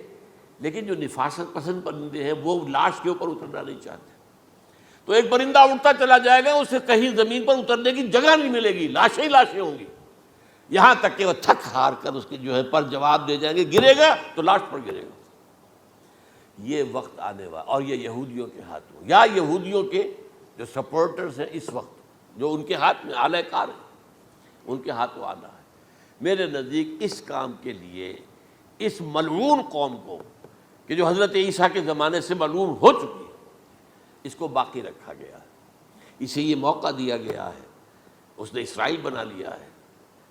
لیکن جو نفاست پسند پرندے ہیں وہ لاش کے اوپر اترنا نہیں چاہتے. تو ایک پرندہ اڑتا چلا جائے گا، اسے کہیں زمین پر اترنے کی جگہ نہیں ملے گی، لاشیں ہی لاشیں ہوں گی. یہاں تک کہ وہ تھک ہار کر اس کے جو ہے پر جواب دے جائیں گے، گرے گا تو لاش پر گرے گا. یہ وقت آنے والا، اور یہ یہودیوں کے ہاتھوں، یا یہودیوں کے جو سپورٹرز ہیں اس وقت جو ان کے ہاتھ میں آلہ کار ہے، ان کے ہاتھ وہ آلہ ہے۔ میرے نزدیک اس کام کے لیے اس ملعون قوم کو کہ جو حضرت عیسیٰ کے زمانے سے ملعون ہو چکی ہے، اس کو باقی رکھا گیا ہے، اسے یہ موقع دیا گیا ہے۔ اس نے اسرائیل بنا لیا ہے،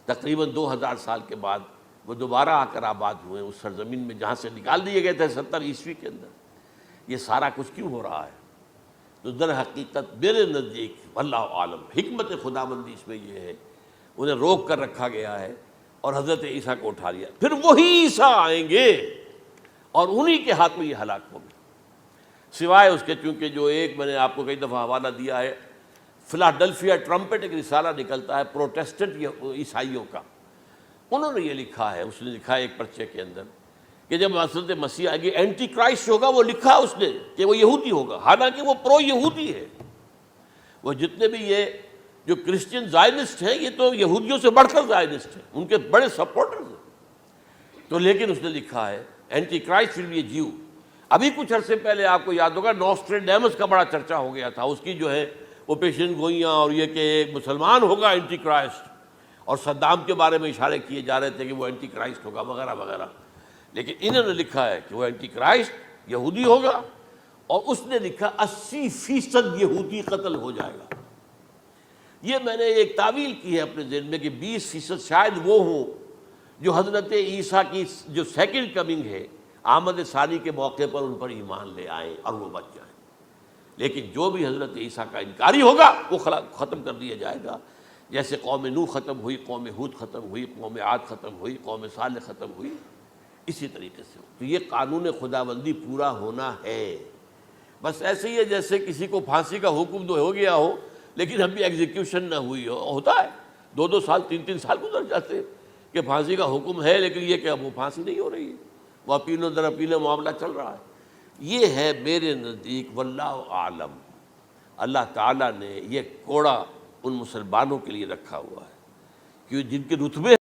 تقریباً 2000 سال کے بعد وہ دوبارہ آ کر آباد ہوئے اس سرزمین میں جہاں سے نکال دیے گئے تھے 70 عیسوی کے اندر۔ یہ سارا کچھ کیوں ہو رہا ہے؟ تو در حقیقت میرے نزدیک واللہ عالم حکمت خداوندی اس میں یہ ہے، انہیں روک کر رکھا گیا ہے اور حضرت عیسیٰ کو اٹھا لیا۔ پھر وہی عیسیٰ آئیں گے اور انہی کے ہاتھ میں یہ ہلاک ہوگی، سوائے اس کے چونکہ جو ایک میں نے آپ کو کئی دفعہ حوالہ دیا ہے، فلاڈلفیا ٹرمپٹ ایک رسالہ نکلتا ہے پروٹیسٹنٹ عیسائیوں کا، انہوں نے یہ لکھا ہے، اس نے لکھا ہے ایک پرچے کے اندر کہ جب حضرت مسیح آئے گی اینٹی کرائسٹ ہوگا، وہ لکھا اس نے کہ وہ یہودی ہوگا، حالانکہ وہ پرو یہودی ہے۔ وہ جتنے بھی یہ جو کرسچن زائنسٹ ہیں یہ تو یہودیوں سے بڑھ کر زائنسٹ ہیں، ان کے بڑے سپورٹرز ہیں۔ تو لیکن اس نے لکھا ہے اینٹی کرائسٹ ول بی اے جیو۔ ابھی کچھ عرصے پہلے آپ کو یاد ہوگا نوسٹریڈیمس کا بڑا چرچا ہو گیا تھا، اس کی جو ہے وہ پیشن گوئیاں اور یہ کہ ایک مسلمان ہوگا اینٹی کرائسٹ، اور صدام کے بارے میں اشارے کیے جا رہے تھے کہ وہ اینٹی کرائسٹ ہوگا وغیرہ وغیرہ۔ لیکن انہوں نے لکھا ہے کہ وہ اینٹی کرائسٹ یہودی ہوگا، اور اس نے لکھا 80% یہودی قتل ہو جائے گا۔ یہ میں نے ایک تعویل کی ہے اپنے ذہن میں کہ 20% شاید وہ ہوں جو حضرت عیسیٰ کی جو سیکنڈ کمنگ ہے آمد ثانی کے موقع پر ان پر ایمان لے آئیں اور وہ بچ جائیں۔ لیکن جو بھی حضرت عیسیٰ کا انکاری ہوگا وہ ختم کر دیا جائے گا، جیسے قوم نوح ختم ہوئی، قوم ہود ختم ہوئی، قوم عاد ختم ہوئی، قوم صالح ختم ہوئی، اسی طریقے سے۔ تو یہ قانون خداوندی پورا ہونا ہے۔ بس ایسے ہی ہے جیسے کسی کو پھانسی کا حکم تو ہو گیا ہو لیکن ابھی ایگزیکیوشن نہ ہوئی ہو، ہوتا ہے 2 سال 3 سال گزر جاتے ہیں کہ پھانسی کا حکم ہے لیکن یہ کہ اب وہ پھانسی نہیں ہو رہی ہے، وہ اپیلوں در اپیلوں معاملہ چل رہا ہے۔ یہ ہے میرے نزدیک واللہ عالم، اللہ تعالیٰ نے یہ کوڑا ان مسلمانوں کے لیے رکھا ہوا ہے کہ جن کے رتبے